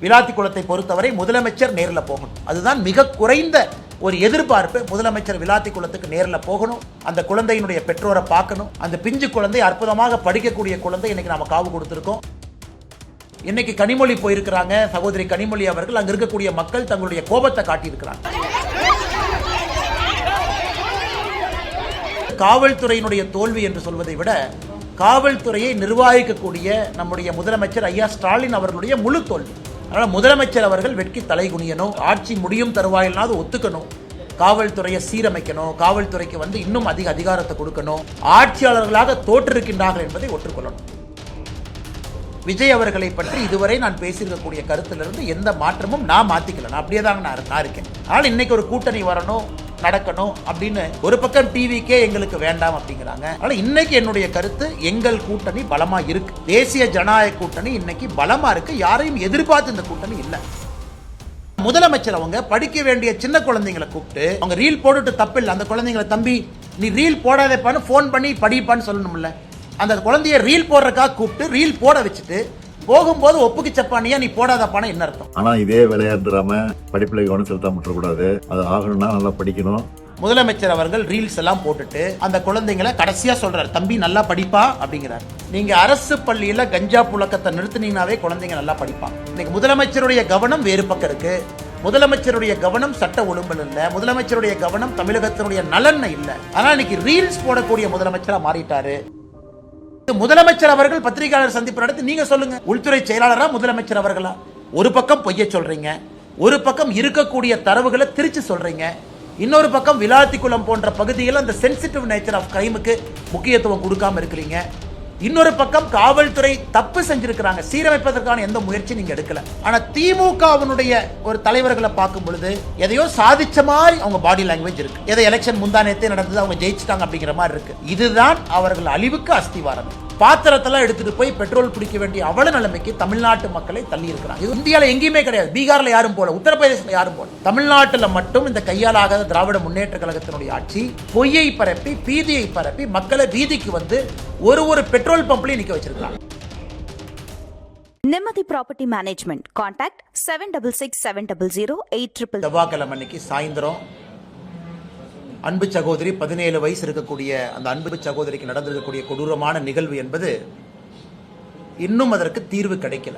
விளாத்திக்குளத்தை பொறுத்தவரை முதலமைச்சர் நேரில் போகணும். அதுதான் மிக குறைந்த ஒரு எதிர்பார்ப்பு. முதலமைச்சர் விளாத்திக்குளத்துக்கு நேரில் போகணும், அந்த குழந்தையினுடைய பெற்றோரை பார்க்கணும். அந்த பிஞ்சு குழந்தை அற்புதமாக படிக்கக்கூடிய குழந்தை. இன்னைக்கு நாம காவு கொடுத்திருக்கோம். இன்னைக்கு கனிமொழி போயிருக்கிறாங்க. சகோதரி கனிமொழி அவர்கள் அங்க இருக்கக்கூடிய மக்கள் தங்களுடைய கோபத்தை காட்டியிருக்கிறாங்க. காவல்துறையினுடைய தோல்வி என்று சொல்வதை விட காவல்துறையை நிர்வகிக்கக்கூடிய நம்முடைய முதலமைச்சர் ஐயா ஸ்டாலின் அவர்களுடைய முழு தோல்வி. அதனால் முதலமைச்சர் அவர்கள் வெட்கி தலைகுனியணும். ஆட்சி முடியும் தருவாயில்னாவது ஒத்துக்கணும். காவல்துறையை சீரமைக்கணும். காவல்துறைக்கு இன்னும் அதிக அதிகாரத்தை கொடுக்கணும். ஆட்சியாளர்களாக தோற்றிருக்கின்றார்கள் என்பதை ஒற்றுக்கொள்ளணும். விஜய் அவர்களை பற்றி இதுவரை நான் பேசியிருக்கக்கூடிய கருத்திலிருந்து எந்த மாற்றமும் நான் மாத்திக்கல. நான் அப்படியே தான் நான் இருக்கேன். ஆனால் இன்னைக்கு ஒரு கூட்டணி வரணும், நடக்கணும் அப்படின்னு ஒரு பக்கம் டிவிக்கே எங்களுக்கு வேண்டாம் அப்படிங்கிறாங்க. ஆனால் இன்னைக்கு என்னுடைய கருத்து, எங்கள் கூட்டணி பலமா இருக்கு. தேசிய ஜனநாயக கூட்டணி இன்னைக்கு பலமா இருக்கு. யாரையும் எதிர்பார்த்து இந்த கூட்டணி இல்லை. முதலமைச்சர் அவங்க படிக்க வேண்டிய சின்ன குழந்தைங்களை கூப்பிட்டு அவங்க ரீல் போட்டுட்டு தப்பில்லை. அந்த குழந்தைங்களை தம்பி நீ ரீல் போடாதப்பான்னு போன் பண்ணி படிப்பான்னு சொல்லணும்ல. அந்த குழந்தைய ரீல் போடுறதுக்காக கூப்பிட்டு ரீல் போட வச்சுட்டு போகும்போது ஒப்புக்கு சப்பானியா நீ போடாதப்பான என்ன அர்த்தம்? ஆனா இதே விளையாடுறாம படிப்புல கவனம் செலுத்த முட்டக்கூடாது. அது ஆகணும்னா நல்லா படிக்கணும். முதலமைச்சர் அவர்கள் ரீல்ஸ் எல்லாம் போட்டுட்டு அந்த குழந்தைங்களை கடைசியா சொல்றாரு, தம்பி நல்லா படிப்பா அப்படிங்கிறார். நீங்க அரசு பள்ளியில கஞ்சா புழக்கத்தை நிறுத்தினீங்கன்னாவே குழந்தைங்க நல்லா படிப்பாங்க. இன்னைக்கு முதலமைச்சருடைய கவனம் வேறு பக்கம் இருக்கு. முதலமைச்சருடைய கவனம் சட்ட ஒழுங்கல் இல்ல. முதலமைச்சருடைய கவனம் தமிழகத்தினுடைய நலன் இல்ல. ஆனா இன்னைக்கு ரீல்ஸ் போடக்கூடிய முதலமைச்சரா மாறிட்டாரு. முதலமைச்சர் அவர்கள் பத்திரிகையாளர் சந்திப்பு நடத்தி நீங்க சொல்லுங்க, உள்துறை செயலாளரா முதலமைச்சர் அவர்களா? ஒரு பக்கம் பொய்ய சொல்றீங்க, ஒரு பக்கம் இருக்கக்கூடிய தரவுகளை திருச்சி சொல்றீங்க, இன்னொரு பக்கம் விளாத்திக்குளம் போன்ற பகுதியில் அந்த சென்சிட்டிவ் நேச்சர் ஆஃப் கிரைமுக்கு முக்கியத்துவம் கொடுக்காம இருக்கிறீங்க. இன்னொரு பக்கம் காவல்துறை தப்பு செஞ்சிருக்கிறாங்க, சீரமைப்பதற்கான எந்த முயற்சி நீங்க எடுக்கல. ஆனா திமுகவினுடைய ஒரு தலைவர்களை பார்க்கும் பொழுது எதையோ சாதிச்ச மாதிரி அவங்க பாடி லாங்குவேஜ் இருக்கு. எதை எலெக்ஷன் முந்தானத்தே நடந்தது, அவங்க ஜெயிச்சிட்டாங்க அப்படிங்கிற மாதிரி இருக்கு. இதுதான் அவர்கள் அழிவுக்கு அஸ்திவாரம். பாத்திரத்தெல்லாம் எடுத்துட்டு போய் பெட்ரோல் பிடிக்க வேண்டிய அவல நிலைமைக்கு தமிழ்நாட்டு மக்களை தள்ளி இருக்கிறாங்க. இது இந்தியாவில் எங்கேயுமே கிடையாது. பீகார்ல யாரும் போல, உத்தரப்பிரதேசல யாரும் போல. தமிழ்நாட்டில் மட்டும் இந்த கையாலாகாத திராவிட முன்னேற்ற கழகத்தினுடைய ஆட்சி பொய்யை பரப்பி பீதியை பரப்பி மக்களை வீதிக்கு வந்து ஒரு பெட்ரோல் பம்ப்லயும் நிக்க வச்சிருக்காங்க. நிம்மதி ப்ராப்பர்ட்டி மேனேஜ்மெண்ட். கான்டாக்ட் 7667008800. செவ்வாய்க்கிழமை அன்னைக்கு சாயந்தரம் அன்பு சகோதரி 17 வயசு இருக்கக்கூடிய அந்த அன்பு சகோதரிக்கு நடந்திருக்கக்கூடிய கொடூரமான நிகழ்வு என்பது இன்னும் அதற்கு தீர்வு கிடைக்கல.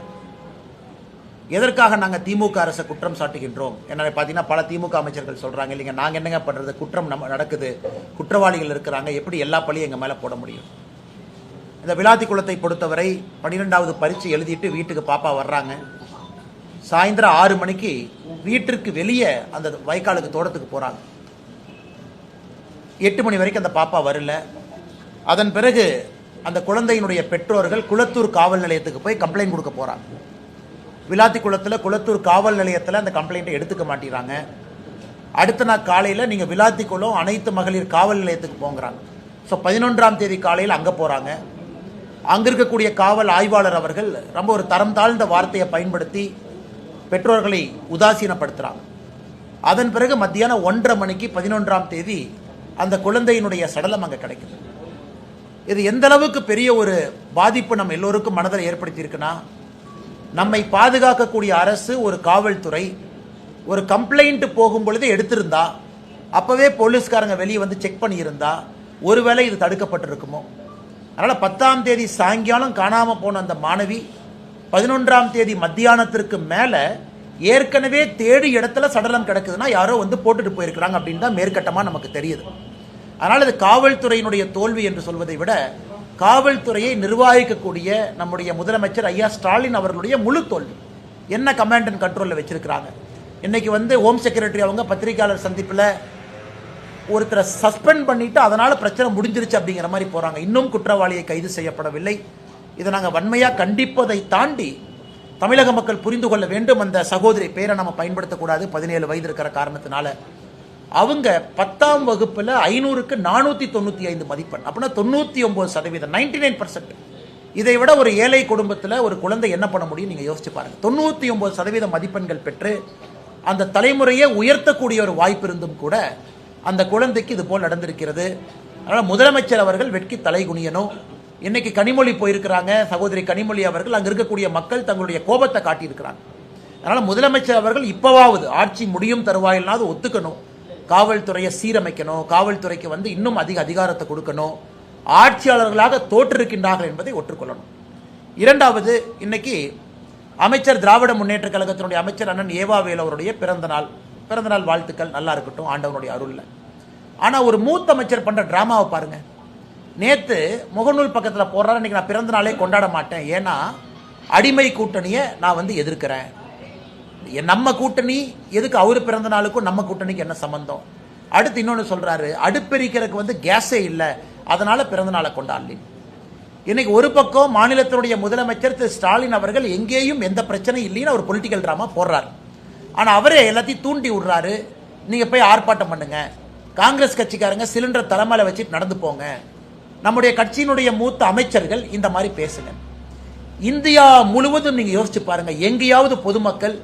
எதற்காக நாங்கள் திமுக அரசை குற்றம் சாட்டுகின்றோம்? என்ன பார்த்தீங்கன்னா பல திமுக அமைச்சர்கள் சொல்றாங்க, இல்லைங்க நாங்கள் என்னங்க பண்றது, குற்றம் நடக்குது, குற்றவாளிகள் இருக்கிறாங்க, எப்படி எல்லா பழியும் எங்க மேல போட முடியும்? இந்த விளாத்திக்குளத்தை பொறுத்தவரை 12வது பரீட்சை எழுதிட்டு வீட்டுக்கு பாப்பா வர்றாங்க. சாயந்தரம் 6 மணிக்கு வீட்டிற்கு வெளியே அந்த வயக்காலுக்கு தோட்டத்துக்கு போறாங்க. 8 மணி வரைக்கும் அந்த பாப்பா வரல. அதன் பிறகு அந்த குழந்தையினுடைய பெற்றோர்கள் குளத்தூர் காவல் நிலையத்துக்கு போய் கம்ப்ளைண்ட் கொடுக்க போறாங்க. விளாத்திக்குளத்தில் குளத்தூர் காவல் நிலையத்தில் அந்த கம்ப்ளைண்ட்டை எடுத்துக்க மாட்டேங்கிறாங்க. அடுத்த நாள் காலையில் நீங்கள் விளாத்திக்குளம் அனைத்து மகளிர் காவல் நிலையத்துக்கு போங்கிறாங்க. ஸோ 11ஆம் தேதி காலையில் அங்கே போகிறாங்க. அங்கே இருக்கக்கூடிய காவல் ஆய்வாளர் அவர்கள் ரொம்ப ஒரு தரம் தாழ்ந்த வார்த்தையை பயன்படுத்தி பெற்றோர்களை உதாசீனப்படுத்துகிறாங்க. அதன் பிறகு மத்தியானம் 1:30 மணிக்கு 11ஆம் தேதி அந்த குழந்தையினுடைய சடலம் அங்கே கிடைக்குது. இது எந்த அளவுக்கு பெரிய ஒரு பாதிப்பு நம்ம எல்லோருக்கும் மனதில் ஏற்படுத்தி இருக்குன்னா, நம்மை பாதுகாக்கக்கூடிய அரசு ஒரு காவல்துறை ஒரு கம்ப்ளைண்ட் போகும் பொழுது எடுத்திருந்தா, அப்பவே போலீஸ்காரங்க வெளியே வந்து செக் பண்ணியிருந்தா ஒருவேளை இது தடுக்கப்பட்டிருக்குமோ? அதனால 10ஆம் தேதி சாயங்காலம் காணாம போன அந்த மாணவி 11ஆம் தேதி மத்தியானத்திற்கு மேல ஏற்கனவே தேடி இடத்துல சடலம் கிடக்குதுன்னா யாரோ வந்து போட்டுட்டு போயிருக்கிறாங்க அப்படின்னு தான் மேற்கட்டமா நமக்கு தெரியுது. அதனால இது காவல்துறையினுடைய தோல்வி என்று சொல்வதை விட காவல்துறையை நிர்வகிக்கக்கூடிய நம்முடைய முதலமைச்சர் ஐயா ஸ்டாலின் அவர்களுடைய முழு தோல்வி. என்ன கமாண்ட் அண்ட் கண்ட்ரோல்ல வச்சிருக்கிறாங்க? இன்னைக்கு ஹோம் செக்ரட்டரி அவங்க பத்திரிகையாளர் சந்திப்பில் ஒருத்தரை சஸ்பெண்ட் பண்ணிட்டு அதனால பிரச்சனை முடிஞ்சிருச்சு அப்படிங்கிற மாதிரி போறாங்க. இன்னும் குற்றவாளியை கைது செய்யப்படவில்லை. இதை நாங்கள் வன்மையாக கண்டிப்பதை தாண்டி தமிழக மக்கள் புரிந்து கொள்ள வேண்டும். அந்த சகோதரி பேரை நம்ம பயன்படுத்தக்கூடாது, 17 வயது இருக்கிற காரணத்தினால. அவங்க 10ஆம் வகுப்புல 500க்கு 495 மதிப்பெண், அப்படின்னா 99%, 99%. இதை விட ஒரு ஏழை குடும்பத்தில் ஒரு குழந்தை என்ன பண்ண முடியும் நீங்க யோசிச்சு பாருங்க. 99% மதிப்பெண்கள் பெற்று அந்த தலைமுறையை உயர்த்தக்கூடிய ஒரு வாய்ப்பு இருந்தும் கூட அந்த குழந்தைக்கு இது போல் நடந்திருக்கிறது. அதனால முதலமைச்சர் அவர்கள் வெட்கி தலைகுனியணும். இன்னைக்கு கனிமொழி போயிருக்கிறாங்க. சகோதரி கனிமொழி அவர்கள் அங்க இருக்கக்கூடிய மக்கள் தங்களுடைய கோபத்தை காட்டியிருக்கிறாங்க. அதனால முதலமைச்சர் அவர்கள் இப்பவாவது ஆட்சி முடியும் தருவாயில்னாவது ஒத்துக்கணும், காவல்துறையை சீரமைக்கணும், காவல்துறைக்கு வந்து இன்னும் அதிக அதிகாரத்தை கொடுக்கணும், ஆட்சியாளர்களாக தோற்றிருக்கின்றார்கள் என்பதை ஒற்றுக்கொள்ளணும். இரண்டாவது, இன்னைக்கு அமைச்சர் திராவிட முன்னேற்ற கழகத்தினுடைய அமைச்சர் அண்ணன் ஏவாவேல் அவருடைய பிறந்தநாள் வாழ்த்துக்கள், நல்லா இருக்கட்டும் ஆண்டவனுடைய அருள்ல. ஆனா ஒரு மூத்த அமைச்சர் பண்ற டிராமாவை பாருங்க. நேத்து முகநூல் பக்கத்துல போடுறாரு, இன்னைக்கு நான் பிறந்த நாளே கொண்டாட மாட்டேன், ஏன்னா அடிமை கூட்டணியை நான் வந்து எதிர்க்கிறேன். நம்ம கூட்டணி எதுக்கு, அவரு பிறந்த நாளுக்கும் நம்ம கூட்டணிக்கு என்ன சம்பந்தம்? அடுத்து இன்னொன்னு சொல்றாரு, அடுப்பெரிக்கிறதுக்கு வந்து கேஸே இல்லை, அதனால பிறந்த நாளை கொண்டாடல. இன்னைக்கு ஒரு பக்கம் மாநிலத்தினுடைய முதலமைச்சர் திரு ஸ்டாலின் அவர்கள் எங்கேயும் எந்த பிரச்சனையும் இல்லைன்னு ஒரு பொலிட்டிக்கல் டிராமா போடுறாரு. ஆனா அவரே எல்லாத்தையும் தூண்டி விடுறாரு, நீங்க போய் ஆர்ப்பாட்டம் பண்ணுங்க, காங்கிரஸ் கட்சிக்காரங்க சிலிண்டர் தலைமையில வச்சுட்டு நடந்து போங்க, நம்முடைய கட்சியினுடைய மூத்த அமைச்சர்கள் இந்த மாதிரி பேசுங்க. இந்தியா முழுவதும் நீங்க யோசிச்சு பாருங்க, எங்கேயாவது பொதுமக்கள்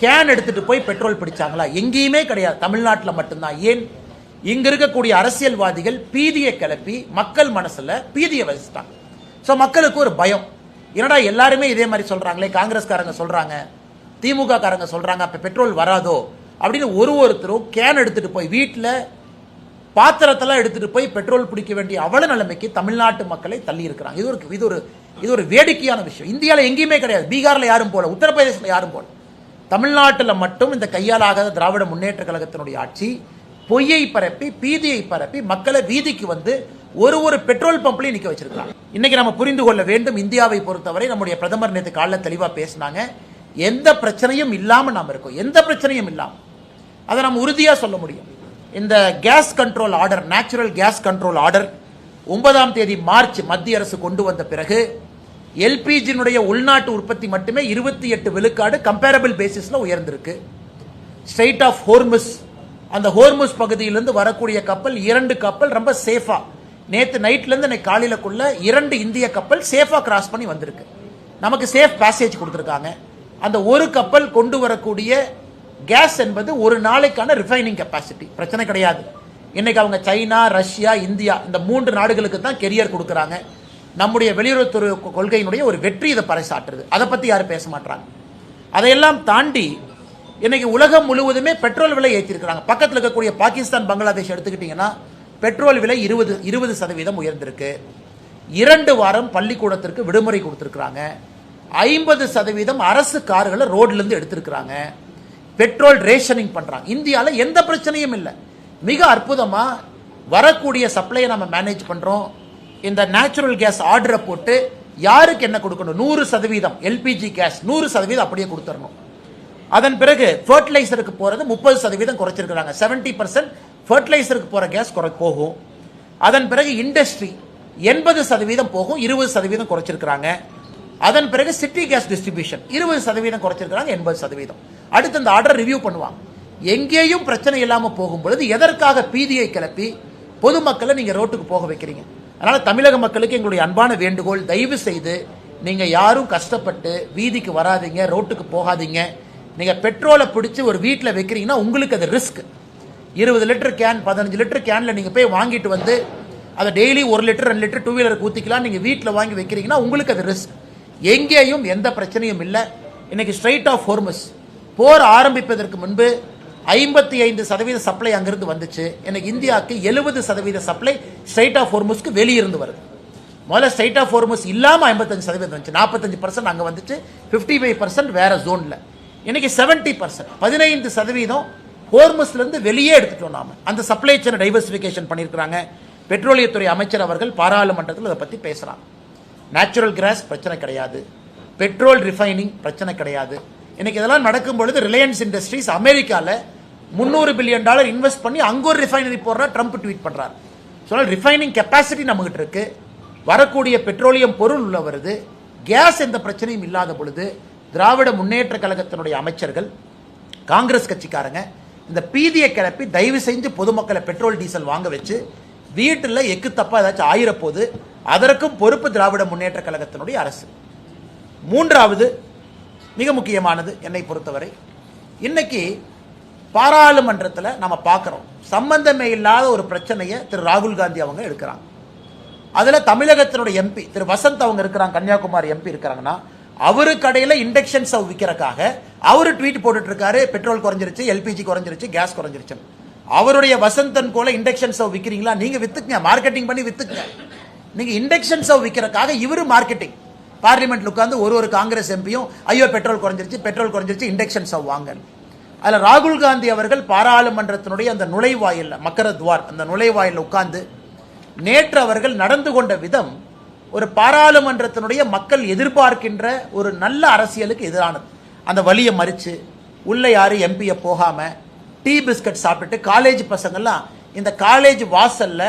கேன் எடுத்துட்டு போய் பெட்ரோல் பிடிச்சாங்களா? எங்கேயுமே கிடையாது, தமிழ்நாட்டில் மட்டும்தான். ஏன்? இங்க இருக்கக்கூடிய அரசியல்வாதிகள் பீதியை கிளப்பி மக்கள் மனசுல பீதியை வச்சுட்டாங்க. ஸோ மக்களுக்கு ஒரு பயம், என்னடா எல்லாருமே இதே மாதிரி சொல்றாங்களே, காங்கிரஸ்காரங்க சொல்றாங்க, திமுக காரங்க சொல்றாங்க, அப்ப பெட்ரோல் வராதோ அப்படின்னு ஒருத்தரும் கேன் எடுத்துட்டு போய் வீட்டில் பாத்திரத்தெல்லாம் எடுத்துட்டு போய் பெட்ரோல் பிடிக்க வேண்டிய அவல நிலைமைக்கு தமிழ்நாட்டு மக்களை தள்ளி இருக்கிறாங்க. இது ஒரு வேடிக்கையான விஷயம். இந்தியாவில் எங்கேயுமே கிடையாது. பீகார்ல யாரும் போல, உத்தரப்பிரதேசத்தில் யாரும் போல, தமிழ்நாட்டில் மட்டும் இந்த கையாலாகாத திராவிட முன்னேற்ற கழகத்தினுடைய ஆட்சி பொய்யை பரப்பி பீதியை பரப்பி மக்களை வீதிக்கு வந்து ஒரு பெட்ரோல் பம்ப்லையும் நிக்க வச்சிருக்காங்க. இன்னைக்கு நம்ம புரிந்து கொள்ள வேண்டும், இந்தியாவை பொறுத்தவரை நம்முடைய பிரதமர் நேற்று காலைல தெளிவா பேசினாங்க, எந்த பிரச்சனையும் இல்லாம நாம இருக்கோம், எந்த பிரச்சனையும் இல்லாம. அதை நம்ம உறுதியா சொல்ல முடியும். இந்த gas control order, natural gas control order 9ஆம் தேதி மார்ச் மத்திய அரசு கொண்டு வந்த பிறகு எல்பிஜினுடைய உள்நாட்டு உற்பத்தி மட்டுமே 28 விழுக்காடு கம்பேரபிள் பேசிஸ்ல உயர்ந்திருக்கு. ஸ்ட்ரெயிட் ஆஃப் ஹோர்முஸ், அந்த ஹோர்முஸ் பகுதியிலிருந்து வரக்கூடிய கப்பல் 2 கப்பல் ரொம்ப சேஃபா, நேத்து நைட்ல இருந்து இன்னைக்கு காலையிலக்குள்ள 2 இந்திய கப்பல் சேஃபா கிராஸ் பண்ணி வந்திருக்கு. நமக்கு சேஃப் பேசேஜ் கொடுத்திருக்காங்க. அந்த ஒரு கப்பல் கொண்டு வரக்கூடிய கேஸ் என்பது ஒரு நாளைக்கான ரிஃபைனிங் கெப்பாசிட்டி, பிரச்சனை கிடையாது. இன்னைக்கு அவங்க சைனா, ரஷ்யா, இந்தியா இந்த 3 நாடுகளுக்கு தான் கெரியர் கொடுக்கறாங்க. நம்முடைய வெளியுறவுத்துறை கொள்கையினுடைய ஒரு வெற்றி இதை பறைசாற்றுது. அதை பத்தி யாரும் பேச மாட்டாங்க. அதையெல்லாம் தாண்டி இன்னைக்கு உலகம் முழுவதுமே பெட்ரோல் விலை ஏற்றிருக்கிறாங்க. பக்கத்தில் இருக்கக்கூடிய பாகிஸ்தான், பங்களாதேஷ் எடுத்துக்கிட்டீங்கன்னா பெட்ரோல் விலை 20% உயர்ந்திருக்கு. 2 வாரம் பள்ளிக்கூடத்திற்கு விடுமுறை கொடுத்திருக்கிறாங்க. 50% அரசு கார்களை ரோட்ல இருந்து எடுத்திருக்கிறாங்க. பெட்ரோல் ரேஷனிங் பண்றாங்க. இந்தியால எந்த பிரச்சனையும் இல்லை. மிக அற்புதமா வரக்கூடிய சப்ளையை நம்ம மேனேஜ் பண்றோம். இந்த நேச்சுரல் கேஸ் ஆர்டரை போட்டு யாருக்கு என்ன கொடுக்கணும், 100% எல்பிஜி கேஸ் 100% அப்படியே கொடுத்துடணும். அதன் பிறகு ஃபர்டிலைசருக்கு போறது 30% குறைச்சிருக்கிறாங்க. 70% ஃபர்டிலைசருக்கு போற கேஸ் போகும். அதன் பிறகு இண்டஸ்ட்ரி 80% போகும், 20% குறைச்சிருக்கிறாங்க. அதன் பிறகு சிட்டி கேஸ் டிஸ்ட்ரிபியூஷன் 20% குறைச்சிருக்கிறாங்க, 80%. அடுத்து இந்த ஆர்டர் ரிவ்யூ பண்ணுவாங்க. எங்கேயும் பிரச்சனை இல்லாம போகும் பொழுது எதற்காக பீதியை கிளப்பி பொதுமக்களை நீங்க ரோட்டுக்கு போக வைக்கிறீங்க? அதனால தமிழக மக்களுக்கு எங்களுடைய அன்பான வேண்டுகோள், தயவு செய்து நீங்க யாரும் கஷ்டப்பட்டு வீதிக்கு வராதீங்க, ரோட்டுக்கு போகாதீங்க. நீங்க பெட்ரோலை பிடிச்சு ஒரு வீட்டில் வைக்கிறீங்கன்னா உங்களுக்கு அது ரிஸ்க். 20 லிட்டர் கேன், 15 லிட்டர் கேன்ல நீங்க போய் வாங்கிட்டு வந்து அதை டெய்லி 1 லிட்டர் 2 லிட்டர் 2 வீலர் ஊத்திக்கலாம். நீங்க வீட்டில் வாங்கி வைக்கிறீங்கன்னா உங்களுக்கு அது ரிஸ்க். எங்கேயும் எந்த பிரச்சனையும் இல்லை. இன்னைக்கு ஸ்ட்ரெயிட் ஆஃப் ஹோர்முஸ் போர் ஆரம்பிப்பதற்கு முன்பு 55% சப்ளை அங்கிருந்து வந்துச்சு. இன்னைக்கு இந்தியாவுக்கு 70% சப்ளை ஸ்ட்ரெயிட் ஆஃப் ஹோர்முஸ்க்கு வெளியிருந்து வருது. முதல்ல ஸ்ட்ரெயிட் ஆஃப் ஹோர்முஸ் இல்லாம 55% வந்துச்சு, 45% அங்க வந்துச்சு, 55% வேற ஜோன்ல. இன்னைக்கு 70%, 15% ஹோர்முஸ்ல இருந்து வெளியே எடுத்துட்டோம் நாம. அந்த சப்ளை செயின் டைவர்சிபிகேஷன் பண்ணியிருக்கிறாங்க. பெட்ரோலியத்துறை அமைச்சர் அவர்கள் பாராளுமன்றத்தில் அதை பத்தி பேசுறாங்க. நேச்சுரல் கேஸ் பிரச்சனை கிடையாது, பெட்ரோல் ரிஃபைனிங் பிரச்சனை கிடையாது. இன்னைக்கு இதெல்லாம் நடக்கும் பொழுது ரிலையன்ஸ் இண்டஸ்ட்ரீஸ் அமெரிக்கால $300 பில்லியன் இன்வெஸ்ட் பண்ணி அங்க ஒரு ரிஃபைனரி போடுறா, ட்ரம்ப் ட்வீட் பண்றாரு. சொன்னால் ரிஃபைனிங் கெப்பாசிட்டி நம்மகிட்ட இருக்கு, வரக்கூடிய பெட்ரோலியம் பொருள் உள்ள வருது, கேஸ் எந்த பிரச்சனையும் இல்லாத பொழுது திராவிட முன்னேற்ற கழகத்தினுடைய அமைச்சர்கள், காங்கிரஸ் கட்சிக்காரங்க இந்த பீதியை கிளப்பி தயவு செஞ்சு பொதுமக்களை பெட்ரோல் டீசல் வாங்க வச்சு வீட்டில் எக்கு தப்பா ஏதாச்சும் ஆயிரப்போது அதற்கும் பொறுப்பு திராவிட முன்னேற்ற கழகத்தினுடைய அரசு. மூன்றாவது மிக முக்கியமானது என்னை பொறுத்தவரை, இன்னைக்கு பாராளுமன்றத்தில் நம்ம பார்க்கிறோம், சம்பந்தமே இல்லாத ஒரு பிரச்சனையை திரு ராகுல் காந்தி அவங்க எடுக்கிறாங்க. அதுல தமிழகத்தினுடைய எம்பி திரு வசந்த் அவங்க இருக்கிறாங்க, கன்னியாகுமரி எம்பி இருக்கிறாங்கன்னா அவரு கடையில இண்டக்ஷன் ஸ்டவ் விற்கிறக்காக அவரு ட்வீட் போட்டுட்டு இருக்காரு, பெட்ரோல் குறைஞ்சிருச்சு, எல்பிஜி குறைஞ்சிருச்சு, கேஸ் குறைஞ்சிருச்சு. அவருடைய வசந்தன் கோல இண்டக்ஷன் ஸ்டவ் விற்கிறீங்களா? நீங்க வித்துக்குங்க, மார்க்கெட்டிங் பண்ணி வித்துக்குங்க. நீங்க இண்டக்ஷன் ஸ்டவ் விற்கிறக்காக இவரு மார்க்கெட்டிங். பார்லிமெண்ட்ல உட்கார்ந்து ஒரு காங்கிரஸ் எம்பியும் ஐயோ பெட்ரோல் குறைஞ்சிருச்சு இண்டக்ஷன் ஸ்டவ் வாங்க. அதுல ராகுல் காந்தி அவர்கள் பாராளுமன்றத்தினுடைய அந்த நுழைவாயில் மக்கர துவார் அந்த நுழைவாயில் உட்கார்ந்து நேற்று அவர்கள் நடந்து கொண்ட விதம் ஒரு பாராளுமன்றத்தினுடைய மக்கள் எதிர்பார்க்கின்ற ஒரு நல்ல அரசியலுக்கு எதிரானது. அந்த வழியை மறிச்சு உள்ள யாரு எம்பிய போகாம டீ பிஸ்கட் சாப்பிட்டு காலேஜ் பசங்கள்லாம் இந்த காலேஜ் வாசல்ல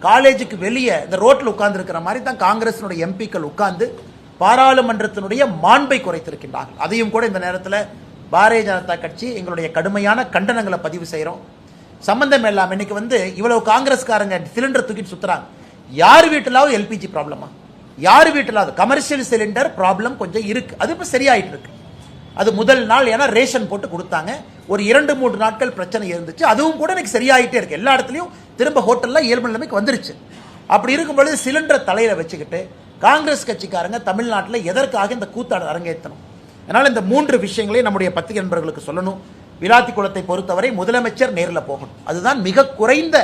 காலேஜுக்கு வெளியே இந்த ரோட்ல உட்கார்ந்து இருக்கிற மாதிரி தான் காங்கிரசினுடைய எம்பிக்கள் உட்கார்ந்து பாராளுமன்றத்தினுடைய மாண்பை குறைத்திருக்கின்றார்கள். அதையும் கூட இந்த நேரத்தில் பாரதிய ஜனதா கட்சி எங்களுடைய கடுமையான கண்டனங்களை பதிவு செய்கிறோம். சம்பந்தம் இல்லாம இன்னைக்கு இவ்வளவு காங்கிரஸ்காரங்க சிலிண்டர் தூக்கிட்டு சுத்துறாங்க. யார் வீட்டிலாவது எல்பிஜி ப்ராப்ளமா? யார் வீட்டிலாவது கமர்ஷியல் சிலிண்டர் ப்ராப்ளம் கொஞ்சம் இருக்கு. அது இப்ப சரியாயிட்டு இருக்கு. அது முதல் நாள் ஏன்னா ரேஷன் போட்டு கொடுத்தாங்க. ஒரு 2-3 நாட்கள் பிரச்சனை இருந்துச்சு. அதுவும் கூட எனக்கு சரியாயிட்டே இருக்கு. எல்லா இடத்துலையும் திரும்ப ஹோட்டல்ல இயல்பு நிலைமைக்கு வந்துருச்சு. அப்படி இருக்கும் பொழுது சிலிண்டர் தலையில வச்சுக்கிட்டு காங்கிரஸ் கட்சிக்காரங்க தமிழ்நாட்டில் எதற்காக இந்த கூத்தாட அரங்கேற்றணும்? அதனால இந்த 3 விஷயங்களையும் நம்முடைய பத்திரிகை நண்பர்களுக்கு சொல்லணும். விளாத்திக்குளத்தை பொறுத்தவரை முதலமைச்சர் நேரில் போகணும். அதுதான் மிக குறைந்த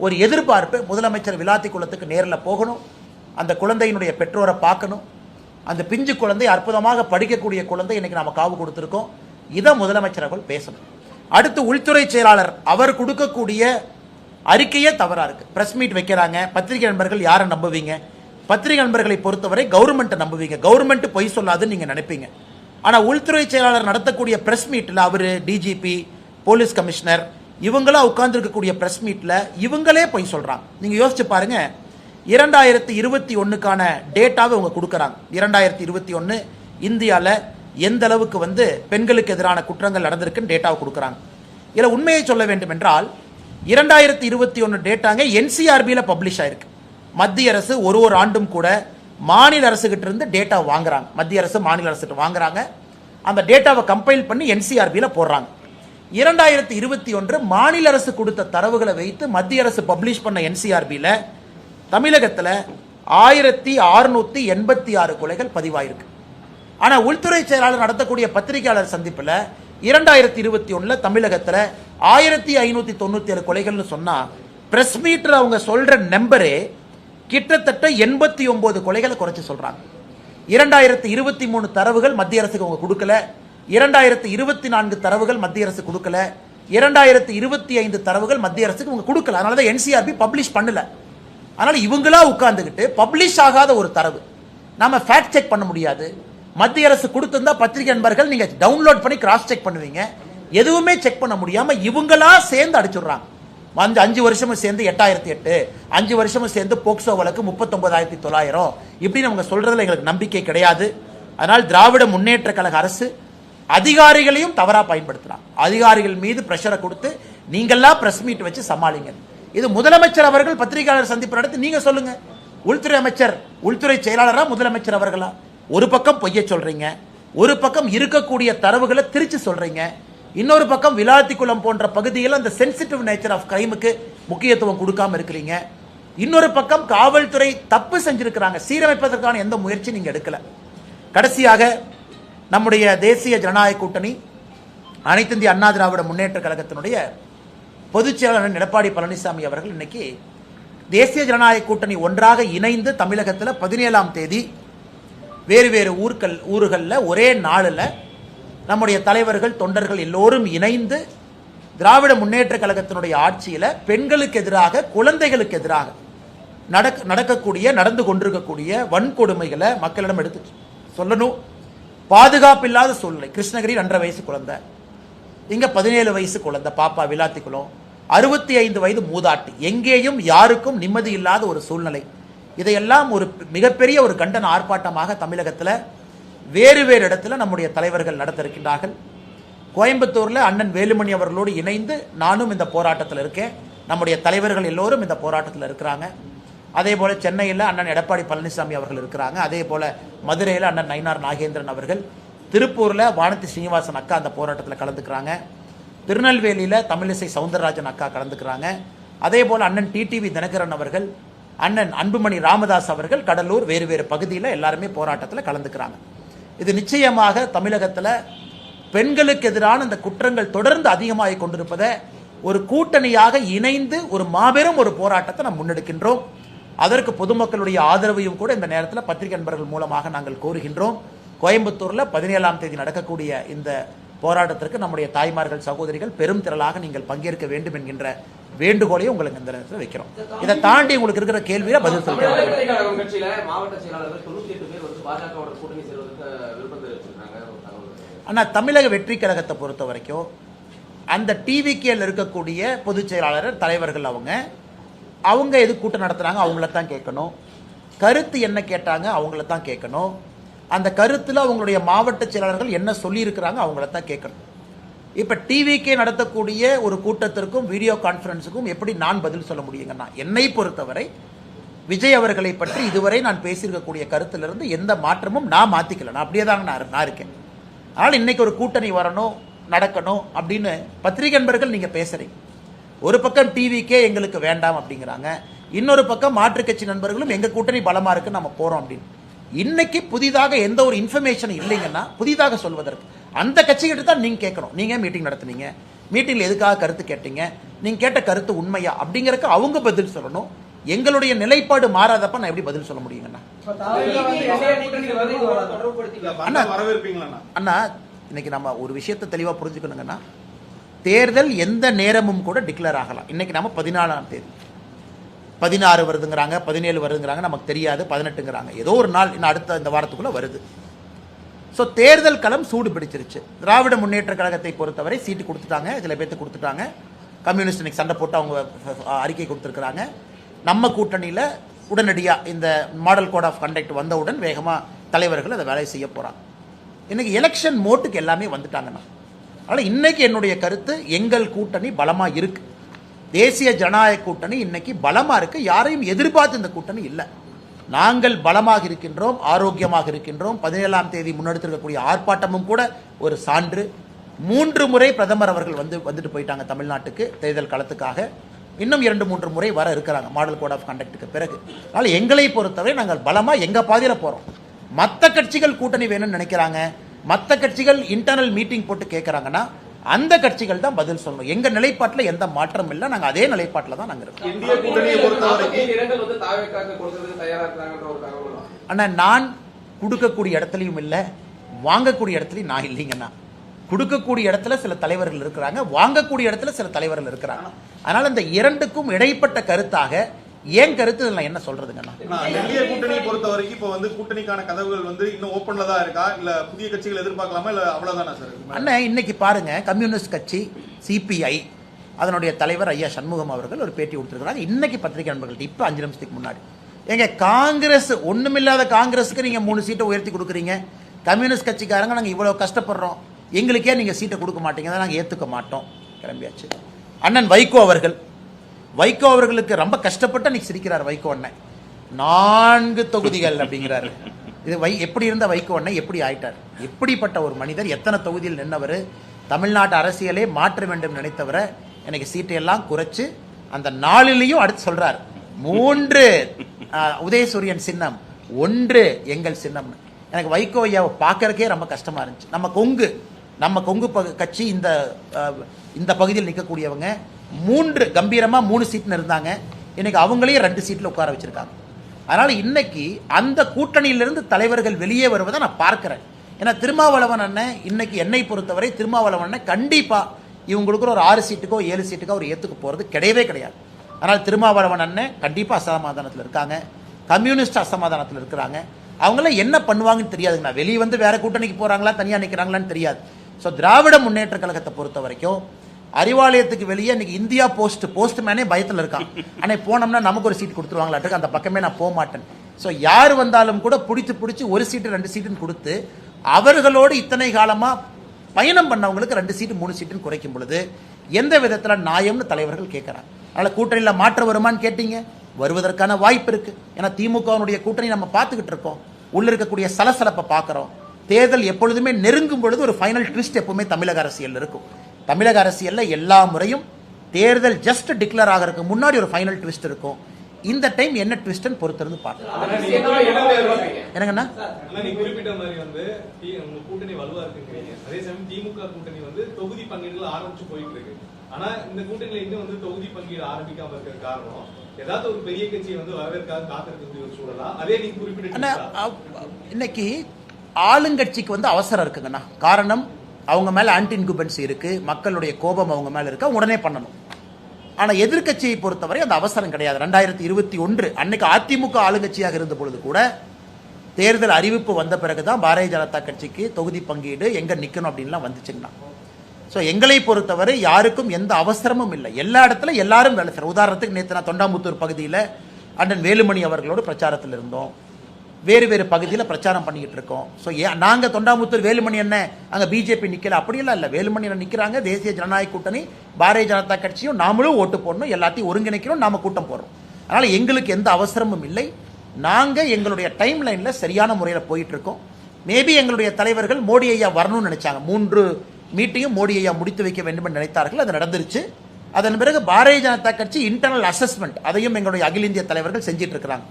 ஒரு எதிர்பார்ப்பு. முதலமைச்சர் விளாத்திக்குளத்துக்கு நேரில் போகணும். அந்த குழந்தையினுடைய பெற்றோரை பார்க்கணும். அந்த பிஞ்சு குழந்தை அற்புதமாக படிக்கக்கூடிய குழந்தை இன்னைக்கு நாம காவு கொடுத்திருக்கோம். இதை முதலமைச்சர் அவர்கள் பேசணும். அடுத்து உள்துறை செயலாளர் அவர் கொடுக்கக்கூடிய அறிக்கையே தவறா இருக்கு. பிரஸ் மீட் வைக்கிறாங்க. பத்திரிகை நண்பர்கள் யாரை நம்புவீங்க? பத்திரிகை நண்பர்களை பொறுத்தவரை கவர்மெண்ட் நம்புவீங்க. கவர்மெண்ட் பொய் சொல்லாதுன்னு நீங்க நினைப்பீங்க. ஆனா உள்துறை செயலாளர் நடத்தக்கூடிய பிரஸ் மீட்ல அவரு டிஜிபி போலீஸ் கமிஷனர் இவங்களா உட்கார்ந்து இருக்கக்கூடிய பிரஸ் மீட்ல இவங்களே பொய் சொல்றாங்க. நீங்க யோசிச்சு பாருங்க. 2021க்கான டேட்டாவை அவங்க கொடுக்கறாங்க. 2021 இந்தியால எந்த அளவுக்கு பெண்களுக்கு எதிரான குற்றங்கள் நடந்திருக்குன்னு டேட்டாவை கொடுக்கறாங்க. இதுல உண்மையை சொல்ல வேண்டும் என்றால் 2021 டேட்டாங்க என்சிஆர்பியில பப்ளிஷ் ஆயிருக்கு. மத்திய அரசு ஒரு ஆண்டும் கூட மாநில அரசுகிட்ட இருந்து டேட்டா வாங்குறாங்க. மத்திய அரசு மாநில அரசு வாங்குறாங்க. அந்த டேட்டாவை கம்பைல் பண்ணி என்சிஆர்பியில போடுறாங்க. 2021 மாநில அரசு கொடுத்த தரவுகளை வைத்து மத்திய அரசு பப்ளிஷ் பண்ண என்சிஆர்பியில தமிழகத்தில் 1686 கொலைகள் பதிவாயிருக்கு. ஆனா உள்துறை செயலாளர் நடத்தக்கூடிய பத்திரிகையாளர் சந்திப்பில் 2021 தமிழகத்தில் 1597 கொலைகள்னு சொன்னா பிரஸ் மீட்டர் அவங்க சொல்ற நம்பரே கிட்டத்தட்ட 89 கொலைகளை குறைச்சு சொல்றாங்க. 2023 தரவுகள் மத்திய அரசுக்கு அவங்க கொடுக்கல. 2024 தரவுகள் மத்திய அரசு கொடுக்கல. 2025 தரவுகள் மத்திய அரசுக்கு அவங்க கொடுக்கல. அதனாலதான் என்சிஆர்பி பப்ளிஷ் பண்ணல. அதனால இவங்களா உட்கார்ந்துகிட்டு பப்ளிஷ் ஆகாத ஒரு தரவு நாம ஃபேக்ட் செக் பண்ண முடியாது. மத்திய அரசு கொடுத்திருந்தா பத்திரிகை நண்பர்கள் நீங்க டவுன்லோட் பண்ணி கிராஸ் செக் பண்ணுவீங்க. எதுவுமே செக் பண்ண முடியாம இவங்களா சேர்ந்து அடிச்சுடுறாங்க. 5 வருஷமும் சேர்ந்து 8008, 5 வருஷமும் சேர்ந்து போக்சோ வழக்கு 39,900 இப்படி அவங்க சொல்றதுல எங்களுக்கு நம்பிக்கை கிடையாது. அதனால் திராவிட முன்னேற்ற கழக அரசு அதிகாரிகளையும் தவறா பயன்படுத்துறாங்க. அதிகாரிகள் மீது பிரஷரை கொடுத்து நீங்கெல்லாம் பிரஸ் மீட் வச்சு சமாளிங்க. இது முதலமைச்சர் அவர்கள் பத்திரிகையாளர் சந்திப்பு நடத்தி நீங்க சொல்லுங்க. உள்துறை அமைச்சர் உள்துறை செயலாளரா முதலமைச்சர் அவர்களா? ஒரு பக்கம் பொய்ய சொல்றீங்க, ஒரு பக்கம் இருக்கக்கூடிய தரவுகளை திருச்சி சொல்றீங்க, இன்னொரு பக்கம் விளாத்திக்குளம் போன்ற பகுதியில் அந்த சென்சிட்டிவ் நேச்சர் ஆஃப் கிரைமுக்கு முக்கியத்துவம் கொடுக்காம இருக்கிறீங்க. இன்னொரு பக்கம் காவல்துறை தப்பு செஞ்சிருக்கிறாங்க, சீரமைப்பதற்கான எந்த முயற்சி நீங்க எடுக்கல. கடைசியாக நம்முடைய தேசிய ஜனநாயக கூட்டணி அனைத்து இந்திய அண்ணா திராவிட முன்னேற்ற கழகத்தினுடைய பொதுச் செயலாளர் எடப்பாடி பழனிசாமி அவர்கள் இன்னைக்கு தேசிய ஜனநாயக கூட்டணி ஒன்றாக இணைந்து தமிழகத்தில் 17ஆம் தேதி வேறு வேறு ஊர்களில் ஒரே நாளில் நம்முடைய தலைவர்கள் தொண்டர்கள் எல்லோரும் இணைந்து திராவிட முன்னேற்ற கழகத்தினுடைய ஆட்சியில் பெண்களுக்கு எதிராக குழந்தைகளுக்கு எதிராக நடந்து கொண்டிருக்கக்கூடிய வன்கொடுமைகளை மக்களிடம் எடுத்து சொல்லணும். பாதுகாப்பில்லாத சூழ்நிலை. கிருஷ்ணகிரி 2.5 வயசு குழந்தை, இங்க 17 வயசு குழந்தை பாப்பா விளாத்திக்குளம், 65 வயது மூதாட்டி, எங்கேயும் யாருக்கும் நிம்மதி இல்லாத ஒரு சூழ்நிலை. இதையெல்லாம் ஒரு மிகப்பெரிய ஒரு கண்டன ஆர்ப்பாட்டமாக தமிழகத்தில் வேறு வேறு இடத்துல நம்முடைய தலைவர்கள் நடத்த இருக்கின்றார்கள். கோயம்புத்தூர்ல அண்ணன் வேலுமணி அவர்களோடு இணைந்து நானும் இந்த போராட்டத்தில் இருக்கேன். நம்முடைய தலைவர்கள் எல்லோரும் இந்த போராட்டத்தில் இருக்கிறாங்க. அதே போல சென்னையில் அண்ணன் எடப்பாடி பழனிசாமி அவர்கள் இருக்கிறாங்க. அதே போல மதுரையில் அண்ணன் நயினார் நாகேந்திரன் அவர்கள், திருப்பூர்ல வானதி சீனிவாசன் அக்கா அந்த போராட்டத்தில் கலந்துக்கிறாங்க, திருநெல்வேலியில தமிழிசை சவுந்தரராஜன் அக்கா கலந்துக்கிறாங்க. அதே போல அண்ணன் டிடிவி தினகரன் அவர்கள், அண்ணன் அன்புமணி ராமதாஸ் அவர்கள் கடலூர் வேறு வேறு பகுதியில் எல்லாருமே போராட்டத்தில் கலந்துக்கிறாங்க. இது நிச்சயமாக தமிழகத்தில் பெண்களுக்கு எதிரான இந்த குற்றங்கள் தொடர்ந்து அதிகமாகி கொண்டிருப்பதை ஒரு கூட்டணியாக இணைந்து ஒரு மாபெரும் ஒரு போராட்டத்தை நாம் முன்னெடுக்கின்றோம். அதற்கு பொதுமக்களுடைய ஆதரவையும் கூட இந்த நேரத்தில் பத்திரிகை நண்பர்கள் மூலமாக நாங்கள் கோருகின்றோம். கோயம்புத்தூரில் 17ஆம் தேதி நடக்கக்கூடிய இந்த போராட்டத்திற்கு நம்முடைய தாய்மார்கள் சகோதரிகள் பெரும் திரளாக நீங்கள் பங்கேற்க வேண்டும் என்கின்ற வேண்டுகோளையும் உங்களுக்கு இந்த நேரத்தில் வைக்கிறோம். இதை தாண்டி உங்களுக்கு இருக்கிற கேள்வியில பதில் சொல்லுங்க. ஆனால் தமிழக வெற்றி கழகத்தை பொறுத்த வரைக்கும் அந்த டிவிகேல இருக்கக்கூடிய பொதுச் செயலாளர் தலைவர்கள் அவங்க எது கூட்டம் நடத்துறாங்க அவங்கள தான் கேட்கணும். கருத்து என்ன கேட்டாங்க அவங்கள தான் கேட்கணும். அந்த கருத்தில் அவங்களுடைய மாவட்ட செயலாளர்கள் என்ன சொல்லியிருக்கிறாங்க அவங்கள தான் கேட்கணும். இப்போ டிவிகே நடத்தக்கூடிய ஒரு கூட்டத்திற்கும் வீடியோ கான்ஃபரன்ஸுக்கும் எப்படி நான் பதில் சொல்ல முடியுங்கன்னா, என்னை பொறுத்தவரை விஜய் அவர்களை பற்றி இதுவரை நான் பேசியிருக்கக்கூடிய கருத்திலிருந்து எந்த மாற்றமும் நான் மாற்றிக்கல. நான் அப்படியே தாங்க நான் இருக்கேன். ஆனால் இன்னைக்கு ஒரு கூட்டணி வரணும் நடக்கணும் அப்படின்னு பத்திரிகை நண்பர்கள் நீங்கள் பேசுகிறீங்க. ஒரு பக்கம் டிவிக்கே எங்களுக்கு வேண்டாம் அப்படிங்கிறாங்க, இன்னொரு பக்கம் மாற்றுக் கட்சி நண்பர்களும் எங்கள் கூட்டணி பலமாக இருக்குன்னு நம்ம போகிறோம் அப்படின்னு. இன்னைக்கு புதிதாக எந்த ஒரு இன்ஃபர்மேஷன் இல்லைங்கன்னா புதிதாக சொல்வதற்கு அந்த கட்சிகிட்ட தான் நீங்கள் கேட்கணும். நீங்கள் மீட்டிங் நடத்துனீங்க, மீட்டிங்கில் எதுக்காக கருத்து கேட்டீங்க, நீங்கள் கேட்ட கருத்து உண்மையா அப்படிங்கிறதுக்கு அவங்க பதில் சொல்லணும். எங்களுடைய நிலைப்பாடு மாறாதப்ப நான் எப்படி பதில் சொல்ல முடியுங்கண்ணா? அண்ணா இன்னைக்கு நம்ம ஒரு விஷயத்தை தெளிவாக புரிஞ்சுக்கணுங்கன்னா, தேர்தல் எந்த நேரமும் கூட டிக்ளேர் ஆகலாம். இன்னைக்கு நம்ம 14ஆம் தேதி, 16 வருதுங்கிறாங்க, 17 வருதுங்கிறாங்க, நமக்கு தெரியாது, 18ங்கிறாங்க. ஏதோ ஒரு நாள் இன்னும் அடுத்த இந்த வாரத்துக்குள்ள வருது. ஸோ தேர்தல் களம் சூடு பிடிச்சிருச்சு. திராவிட முன்னேற்ற கழகத்தை பொறுத்தவரை சீட்டு கொடுத்துட்டாங்க, சில பேர்த்து கொடுத்துட்டாங்க. கம்யூனிஸ்ட் இன்னைக்கு சண்டை போட்டு அவங்க அறிக்கை கொடுத்துருக்குறாங்க. நம்ம கூட்டணியில் உடனடியாக இந்த மாடல் கோட் ஆஃப் கண்டக்ட் வந்தவுடன் வேகமாக தலைவர்கள் அதை வேலை செய்ய போகிறாங்க. இன்னைக்கு எலெக்ஷன் மோட்டுக்கு எல்லாமே வந்துட்டாங்கண்ணா. அதனால் இன்னைக்கு என்னுடைய கருத்து, எங்கள் கூட்டணி பலமாக இருக்கு. தேசிய ஜனநாயக கூட்டணி இன்னைக்கு பலமாக இருக்கு. யாரையும் எதிர்பார்த்து இந்த கூட்டணி இல்லை. நாங்கள் பலமாக இருக்கின்றோம், ஆரோக்கியமாக இருக்கின்றோம். 17ஆம் தேதி முன்னெடுத்திருக்கக்கூடிய ஆர்ப்பாட்டமும் கூட ஒரு சான்று. 3 முறை பிரதமர் அவர்கள் வந்துட்டு போயிட்டாங்க தமிழ்நாட்டுக்கு தேர்தல் களத்துக்காக. இன்னும் 2-3 முறை வர இருக்கிறாங்க மாடல் கோட் ஆஃப் கண்டக்டுக்கு பிறகு. அதனால் எங்களை பொறுத்தவரை நாங்கள் பலமாக எங்கள் பாதையில் போகிறோம். மற்ற கட்சிகள் கூட்டணி வேணும்னு நினைக்கிறாங்க, மற்ற கட்சிகள் இன்டர்னல் மீட்டிங் போட்டு கேட்குறாங்கன்னா அந்த கட்சிகள் தான் பதில் சொல்லணும். எங்க நிலைப்பாட்டில் எந்த மாற்றம் இல்லை, நாங்கள் அதே நிலைப்பாட்டில் தான் நாங்கள் இருக்கோம். ஆனால் நான் கொடுக்கக்கூடிய இடத்துலையும் இல்லை, வாங்கக்கூடிய இடத்துலையும் நான் இல்லைங்கண்ணா. கொடுக்கக்கூடிய இடத்துல சில தலைவர்கள் இருக்கிறாங்க, வாங்கக்கூடிய இடத்துல சில தலைவர்கள் இருக்கிறாங்க. அதனால இந்த இரண்டுக்கும் இடைப்பட்ட கருத்தாக ஏன் கருத்து என்ன சொல்றதுங்கண்ணா? என்டிஏ கூட்டணியை பொறுத்த வரைக்கும் இப்போ கூட்டணிக்கான கதவுகள் இன்னும் ஓப்பன்ல தான் இருக்கா, இல்ல புதிய கட்சிகள் எதிர்பார்க்கலாமா, இல்ல அவ்வளவுதானா சார்? அண்ணா இன்னைக்கு பாருங்க, கம்யூனிஸ்ட் கட்சி சிபிஐ அதனுடைய தலைவர் ஐயா சண்முகம் அவர்கள் ஒரு பேட்டி கொடுத்துருக்காங்க இன்னைக்கு பத்திரிகை நண்பர்கள்ட்ட. இப்போ 5 நிமிஷத்துக்கு முன்னாடி எங்க காங்கிரஸ் ஒண்ணுமில்லாத காங்கிரஸுக்கு நீங்க 3 சீட்டை உயர்த்தி கொடுக்குறீங்க, கம்யூனிஸ்ட் கட்சிக்காரங்க நாங்கள் இவ்வளவு கஷ்டப்படுறோம், எங்களுக்கே நீங்க சீட்டை கொடுக்க மாட்டீங்க, நாங்கள் ஏத்துக்க மாட்டோம், கிளம்பியாச்சு. அண்ணன் வைகோ அவர்களுக்கு ரொம்ப கஷ்டப்பட்டு அன்னைக்கு சிரிக்கிறார் வைகோ அண்ணன். 4 தொகுதிகள் அப்படிங்கிறாரு. இது எப்படி இருந்த வைகோ அண்ணன் எப்படி ஆயிட்டார்? எப்படிப்பட்ட ஒரு மனிதர், எத்தனை தொகுதியில் நின்றவர், தமிழ்நாட்டு அரசியலே மாற்ற வேண்டும் நினைத்தவரை எனக்கு சீட்டையெல்லாம் குறைச்சு அந்த 4லையும் அடுத்து சொல்றார் 3 உதயசூரியன் சின்னம், 1 எங்கள் சின்னம். எனக்கு வைகோ ஐயாவை பார்க்கறக்கே ரொம்ப கஷ்டமா இருந்துச்சு. நம்ம கொங்கு கட்சி இந்த பகுதியில் நிற்கக்கூடியவங்க 3 கம்பீரமா 3 சீட்னு இருந்தாங்க, இன்னைக்கு அவங்களையும் 2 சீட்ல உட்கார வச்சிருக்காங்க. அதனால இன்னைக்கு அந்த கூட்டணியிலிருந்து தலைவர்கள் வெளியே வருவதை நான் பார்க்கிறேன். ஏன்னா திருமாவளவன் அண்ணன் இன்னைக்கு என்னை பொறுத்தவரை திருமாவளவன் அண்ணன் கண்டிப்பா இவங்களுக்கு ஒரு 6 சீட்டுக்கோ 7 சீட்டுக்கோ அவர் ஏத்துக்க போறது கிடையவே கிடையாது. அதனால திருமாவளவன் அண்ணன் கண்டிப்பா அசமாதானத்தில் இருக்காங்க, கம்யூனிஸ்ட் அசமாதானத்தில் இருக்கிறாங்க. அவங்கள என்ன பண்ணுவாங்கன்னு தெரியாதுங்க. வெளியே வந்து வேற கூட்டணிக்கு போறாங்களா தனியா நிற்கிறாங்களான்னு தெரியாது. ஸோ திராவிட முன்னேற்ற கழகத்தை பொறுத்த வரைக்கும் அறிவாலயத்துக்கு வெளியே இன்னைக்கு இந்தியா போஸ்ட்மேனே பயத்தில் இருக்கான். ஆனால் போனோம்னா நமக்கு ஒரு சீட் கொடுத்துருவாங்களாட்டுக்கு, அந்த பக்கமே நான் போக மாட்டேன். ஸோ யார் வந்தாலும் கூட பிடிச்சி 1 சீட்டு 2 சீட்டுன்னு கொடுத்து அவர்களோடு இத்தனை காலமா பயணம் பண்ணவங்களுக்கு 2 சீட்டு 3 சீட்டுன்னு குறைக்கும் பொழுது எந்த விதத்தில் நியாயம்னு தலைவர்கள் கேட்கறாங்க. அதனால கூட்டணியில் மாற்றம் வருமானு கேட்டீங்க, வருவதற்கான வாய்ப்பு இருக்கு. ஏன்னா திமுகவுடைய கூட்டணி நம்ம பார்த்துக்கிட்டு இருக்கோம், உள்ள இருக்கக்கூடிய சலசலப்பை பார்க்குறோம். தேர்தல் எப்பொழுதுமே நெருங்கும் பொழுது ஒரு ஃபைனல் ட்விஸ்ட் எப்பவுமே தமிழக அரசியல் இருக்கும். தமிழக அரசியல்ல எல்லா முறையும் தேர்தல் ஜஸ்ட் டிக்ளேர் ஆகிறதுக்கு முன்னாடி ஒரு ஃபைனல் ட்விஸ்ட் இருக்கும். இந்த டைம் என்ன ட்விஸ்ட்னு பொறுத்திருந்து பார்க்கலாம். என்னங்கண்ணா? நீ குறிப்பிட்ட மாதிரி வந்து உங்க கூட்டணி வலுவா இருக்குங்கிறீங்க. அதே சமயம் திமுக கூட்டணி வந்து தொகுதி பங்கீடுகள் ஆரம்பிச்சு போயிட்டு இருக்கு. ஆனா இந்த கூட்டணியில இன்னும் வந்து தொகுதி பங்கீடு ஆரம்பிக்காம இருக்கிற காரணம் ஏதாவது ஒரு பெரிய கட்சியை வந்து வரவேற்காக காத்திருக்கக்கூடிய ஒரு சூழலா? அதே நீங்க குறிப்பிட்ட இன்னைக்கு ஆளுங்கட்சிக்கு வந்து அவசரம் இருக்குங்கண்ணா. காரணம் அவங்க மேல ஆன்டி இன்குபென்சி இருக்கு, மக்களுடைய கோபம் அவங்க மேல இருக்கு, அவங்க உடனே பண்ணணும். ஆனா எதிர்கட்சியை பொறுத்தவரை அந்த அவசரம் கிடையாது. 2021 அன்னைக்கு அதிமுக ஆளுங்கட்சியாக இருந்த பொழுது கூட தேர்தல் அறிவிப்பு வந்த பிறகுதான் பாரதிய ஜனதா கட்சிக்கு தொகுதி பங்கீடு எங்க நிக்கணும் அப்படின்லாம் வந்துச்சுங்கண்ணா. ஸோ எங்களை பொறுத்தவரை யாருக்கும் எந்த அவசரமும் இல்லை. எல்லா இடத்துல எல்லாரும் வேலை செய்யறோம். உதாரணத்துக்கு நேற்று நான் தொண்டாமுத்தூர் பகுதியில் அண்ணன் வேலுமணி அவர்களோடு பிரச்சாரத்தில் இருந்தோம். வேறு வேறு பகுதியில் பிரச்சாரம் பண்ணிக்கிட்டு இருக்கோம். ஸோ நாங்கள் தொண்டாமுத்தூர் வேலுமணி என்ன அங்கே பிஜேபி நிற்கல அப்படியெல்லாம் இல்லை. வேலுமணி நிற்கிறாங்க, தேசிய ஜனநாயக கூட்டணி, பாரதிய ஜனதா கட்சியும் நாமளும் ஓட்டு போடணும், எல்லாத்தையும் ஒருங்கிணைக்கணும், நாம கூட்டம் போடுறோம். அதனால் எங்களுக்கு எந்த அவசரமும் இல்லை. நாங்கள் எங்களுடைய டைம் லைனில் சரியான முறையில் போயிட்டு இருக்கோம். மேபி எங்களுடைய தலைவர்கள் மோடி ஐயா வரணும்னு நினைச்சாங்க. 3 மீட்டிங்கும் மோடி ஐயா முடித்து வைக்க வேண்டும் என்று நினைத்தார்கள். அது நடந்துருச்சு. அதன் பிறகு பாரதிய ஜனதா கட்சி இன்டர்னல் அசஸ்மெண்ட் அதையும் எங்களுடைய அகில இந்திய தலைவர்கள் செஞ்சிட்டு இருக்கிறாங்க.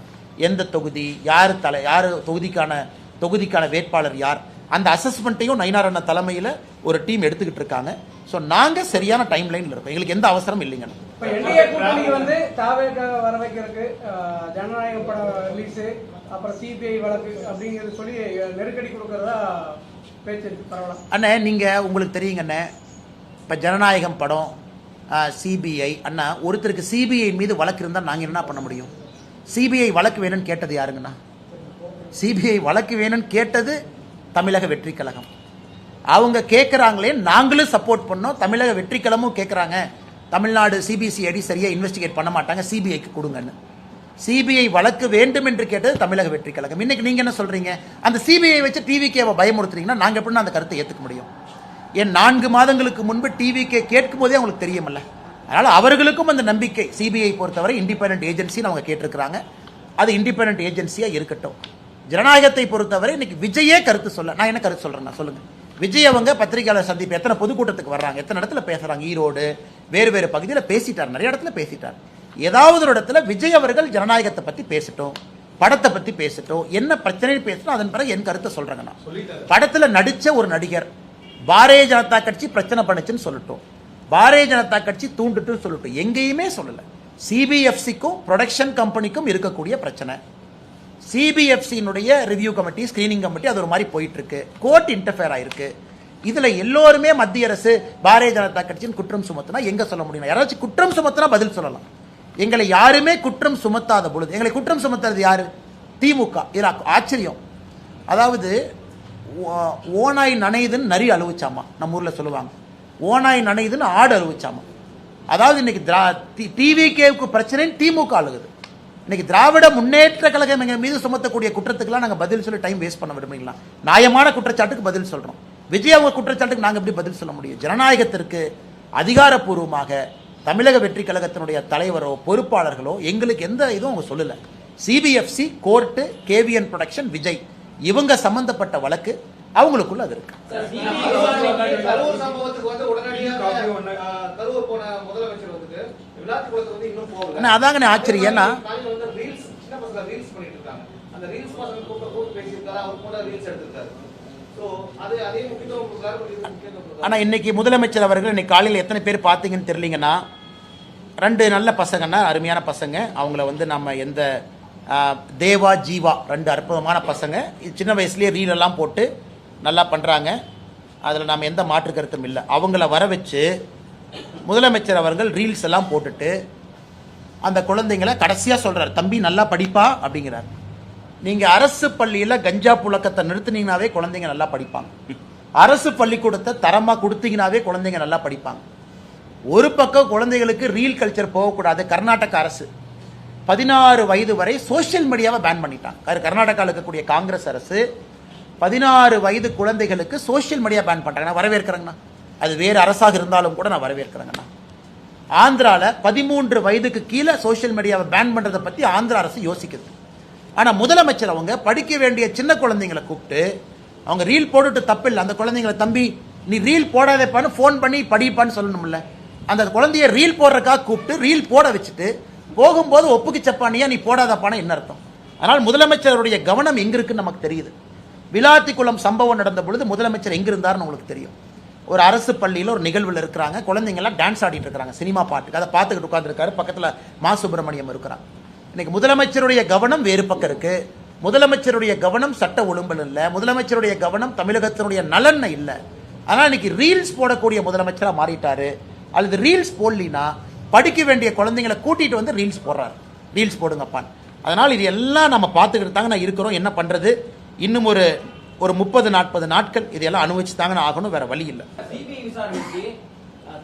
எந்த தொகுதி, யார் தொகுதிக்கான வேட்பாளர் யார், அந்த அசஸ்மெண்ட்டையும் நயினார் அண்ணா தலைமையில் ஒரு டீம் எடுத்துக்கிட்டு இருக்காங்க. ஸோ நாங்கள் சரியான டைம் லைனில் இருக்கோம். எங்களுக்கு எந்த அவசரம் இல்லைங்க. இப்போ என்டிஏ கூட்டணி வந்து தாவேக்காக வர வைக்கிறதுக்கு ஜனநாயக படம் ரிலீஸு, அப்புறம் சிபிஐ வழக்கு அப்படிங்கிறது சொல்லி நெருக்கடி கொடுக்கறதா பேச்சு பரவலாம். அண்ணே நீங்கள் உங்களுக்கு தெரியுங்க அண்ணே, இப்போ ஜனநாயகம் படம், சிபிஐ அண்ணா, ஒருத்தருக்கு சிபிஐ மீது வழக்கு இருந்தால் நாங்கள் என்ன பண்ண முடியும்? சிபிஐ வழக்கு வேணும்னு கேட்டது யாருங்கண்ணா? சிபிஐ வழக்கு வேணும்னு கேட்டது தமிழக வெற்றி கழகம். அவங்க கேட்குறாங்களே, நாங்களும் சப்போர்ட் பண்ணோம். தமிழக வெற்றி கழகமும் கேட்குறாங்க, தமிழ்நாடு சிபிசிஐடி சரியாக இன்வெஸ்டிகேட் பண்ண மாட்டாங்க, சிபிஐக்கு கொடுங்கன்னு. சிபிஐ வழக்கு வேண்டும் என்று கேட்டது தமிழக வெற்றி கழகம். இன்னைக்கு நீங்க என்ன சொல்றீங்க? அந்த சிபிஐ வச்சு டிவிகேவை பயமுறுத்துறீங்கன்னா நாங்கள் எப்படி அந்த கருத்தை ஏற்றுக்க முடியும்? ஏன் 4 மாதங்களுக்கு முன்பு டிவிகே கேட்கும் போதே அவங்களுக்கு தெரியுமல்ல. அதனால அவர்களுக்கும் அந்த நம்பிக்கை. சிபிஐ பொறுத்தவரை இண்டிபெண்டன்ட் ஏஜென்சின்னு அவங்க கேட்டிருக்கிறாங்க. அது இண்டிபெண்டன்ட் ஏஜென்சியா இருக்கட்டும். ஜனநாயகத்தை பொறுத்தவரை இன்னைக்கு விஜயே கருத்து சொல்ல, நான் என்ன கருத்து சொல்றேன்னா சொல்லுங்க. விஜய் அவங்க பத்திரிகையாளர் சந்திப்பு எத்தனை பொதுக்கூட்டத்துக்கு வர்றாங்க, எத்தனை இடத்துல பேசுறாங்க, ஈரோடு வேறு வேறு பகுதியில் பேசிட்டார், நிறைய இடத்துல பேசிட்டார். ஏதாவது ஒரு இடத்துல விஜய் அவர்கள் ஜனநாயகத்தை பத்தி பேசட்டும், படத்தை பத்தி பேசட்டும், என்ன பிரச்சனை பேசட்டும், அதன் பிறகு என் கருத்தை சொல்றேங்க. நான் படத்துல நடிச்ச ஒரு நடிகர் பாரதிய ஜனதா கட்சி பிரச்சனை பண்ணுச்சுன்னு சொல்லட்டும், பாரதிய ஜனதா கட்சி தூண்டுட்டு சொல்லட்டும், எங்கேயுமே சொல்லல. சிபிஎஃப்சிக்கும் ப்ரொடக்ஷன் கம்பெனிக்கும் இருக்கக்கூடிய பிரச்சனை. சிபிஎஃப்சியினுடைய ரிவ்யூ கமிட்டி, ஸ்கிரீனிங் கமிட்டி, அது ஒரு மாதிரி போயிட்டு இருக்கு. கோர்ட் இன்டர்ஃபியர் ஆயிருக்கு. இதுல எல்லோருமே மத்திய அரசு பாரதிய ஜனதா கட்சியின் குற்றம் சுமத்தினா எங்க சொல்ல முடியும்? யாராச்சும் குற்றம் சுமத்தினா பதில் சொல்லலாம். எங்களை யாருமே குற்றம் சுமத்தாத பொழுது, எங்களை குற்றம் சுமத்துறது யாரு? திமுக. இதுல ஆச்சரியம். அதாவது ஓனாய் நனையுதுன்னு நரி அழுவிச்சாமா, நம்ம ஊர்ல சொல்லுவாங்க. ஓனாய் நனையுதுன்னு ஆடு அழுவிச்சாமா. அதாவது இன்னைக்கு டிவிகேவுக்கு பிரச்சனை திமுக அழுகுது. இன்னைக்கு திராவிட முன்னேற்ற கழகம் எங்க மீது சுமத்தக்கூடிய குற்றத்துக்குலாம் நாங்க பதில் சொல்லி டைம் வேஸ்ட் பண்ண விடுவீங்களா? நியாயமான குற்றச்சாட்டுக்கு பதில் சொல்றோம். விஜய் அவங்க குற்றச்சாட்டுக்கு நாங்க எப்படி பதில் சொல்ல முடியும்? ஜனநாயகத்திற்கு அதிகாரப்பூர்வமாக தமிழக வெற்றி கழகத்தினுடைய தலைவரோ பொறுப்பாளர்களோ எங்களுக்கு எந்த இதுவும் அவங்க சொல்லல. CBFC, court, KVN production, Vijay இவங்க சம்பந்தப்பட்ட வழக்கு அவங்களுக்குள்ள அது இருக்கு. அதாங்க ஆச்சரியம். ஆனா இன்னைக்கு முதலமைச்சர் அவர்கள் இன்னைக்கு காலையில் எத்தனை பேர் பார்த்தீங்கன்னு தெரியலீங்கன்னா, 2 நல்ல பசங்கன்னா, அருமையான பசங்க. அவங்கள நம்ம எந்த தேவா, ஜீவா 2 அற்புதமான பசங்க. சின்ன வயசுலேயே ரீல் எல்லாம் போட்டு நல்லா பண்ணுறாங்க. அதில் நாம் எந்த மாற்று கருத்தும் இல்லை. அவங்கள வர வச்சு முதலமைச்சர் அவர்கள் ரீல்ஸ் எல்லாம் போட்டுட்டு அந்த குழந்தைங்களை கடைசியாக சொல்கிறார், தம்பி நல்லா படிப்பா அப்படிங்கிறார். நீங்கள் அரசு பள்ளியில் கஞ்சா புழக்கத்தை நிறுத்தினீங்கனாவே குழந்தைங்க நல்லா படிப்பாங்க. அரசு பள்ளிக்கூடத்தை தரமாக கொடுத்தீங்கனாவே குழந்தைங்க நல்லா படிப்பாங்க. ஒரு பக்கம் குழந்தைகளுக்கு ரீல் கல்ச்சர் போகக்கூடாது. கர்நாடக அரசு 16 வயது வரை சோசியல் மீடியாவை பேன் பண்ணிட்டாங்க. கர்நாடகாவில் இருக்கக்கூடிய காங்கிரஸ் அரசு 16 வயது குழந்தைகளுக்கு சோசியல் மீடியா பேன் பண்றாங்க. நான் வரவேற்கிறேங்கண்ணா. அது வேறு அரசாக இருந்தாலும் கூட நான் வரவேற்கிறேங்கண்ணா. ஆந்திராவில் 13 வயதுக்கு கீழே சோசியல் மீடியாவை பேன் பண்றதை பத்தி ஆந்திரா அரசு யோசிக்குது. ஆனா முதலமைச்சர் அவங்க படிக்க வேண்டிய சின்ன குழந்தைங்களை கூப்பிட்டு அவங்க ரீல் போட்டுட்டு தப்பில்லை. அந்த குழந்தைங்களை, தம்பி நீ ரீல் போடாதேப்பான்னு ஃபோன் பண்ணி படிப்பான்னு சொல்லணும்ல. அந்த குழந்தைய ரீல் போடுறதுக்காக கூப்பிட்டு ரீல் போட வச்சுட்டு போகும்போது ஒப்புக்கு சப்பானியா நீ போடாதப்பான என்ன அர்த்தம்? அதனால் முதலமைச்சருடைய கவனம் எங்க இருக்குன்னு நமக்கு தெரியுது. விளாத்திக்குளம் சம்பவம் நடந்த பொழுது முதலமைச்சர் எங்க இருந்தாருன்னு உங்களுக்கு தெரியும். ஒரு அரசு பள்ளியில் ஒரு நிகழ்வில் இருக்கிறாங்க, குழந்தைங்கள்லாம் டான்ஸ் ஆடிட்டு இருக்கிறாங்க சினிமா பாட்டுக்கு, அதை பார்த்துக்கிட்டு உட்காந்துருக்காரு. பக்கத்தில் மா சுப்பிரமணியம் இருக்கிறாங்க. இன்னைக்கு முதலமைச்சருடைய கவனம் வேறு பக்கம் இருக்கு. முதலமைச்சருடைய கவனம் சட்ட ஒழுங்கல் இல்லை, முதலமைச்சருடைய கவனம் தமிழகத்தினுடைய நலன் இல்லை. ஆனால் இன்னைக்கு ரீல்ஸ் போடக்கூடிய முதலமைச்சராக மாறிட்டாரு. அல்லது ரீல்ஸ் போடலினா படிக்க வேண்டிய குழந்தைங்களை கூட்டிட்டு வந்து ரீல்ஸ் போடுறாரு, ரீல்ஸ் போடுங்கப்பான். அதனால் இது எல்லாம் நம்ம பார்த்துக்கிட்டு தாங்க நான் இருக்கிறோம். என்ன பண்றது? இன்னும் ஒரு 30-40 நாட்கள் இதையெல்லாம் அனுபவிச்சு தாங்க ஆகணும், வேற வழி இல்லை. சிபிஐ விசாரணைக்கு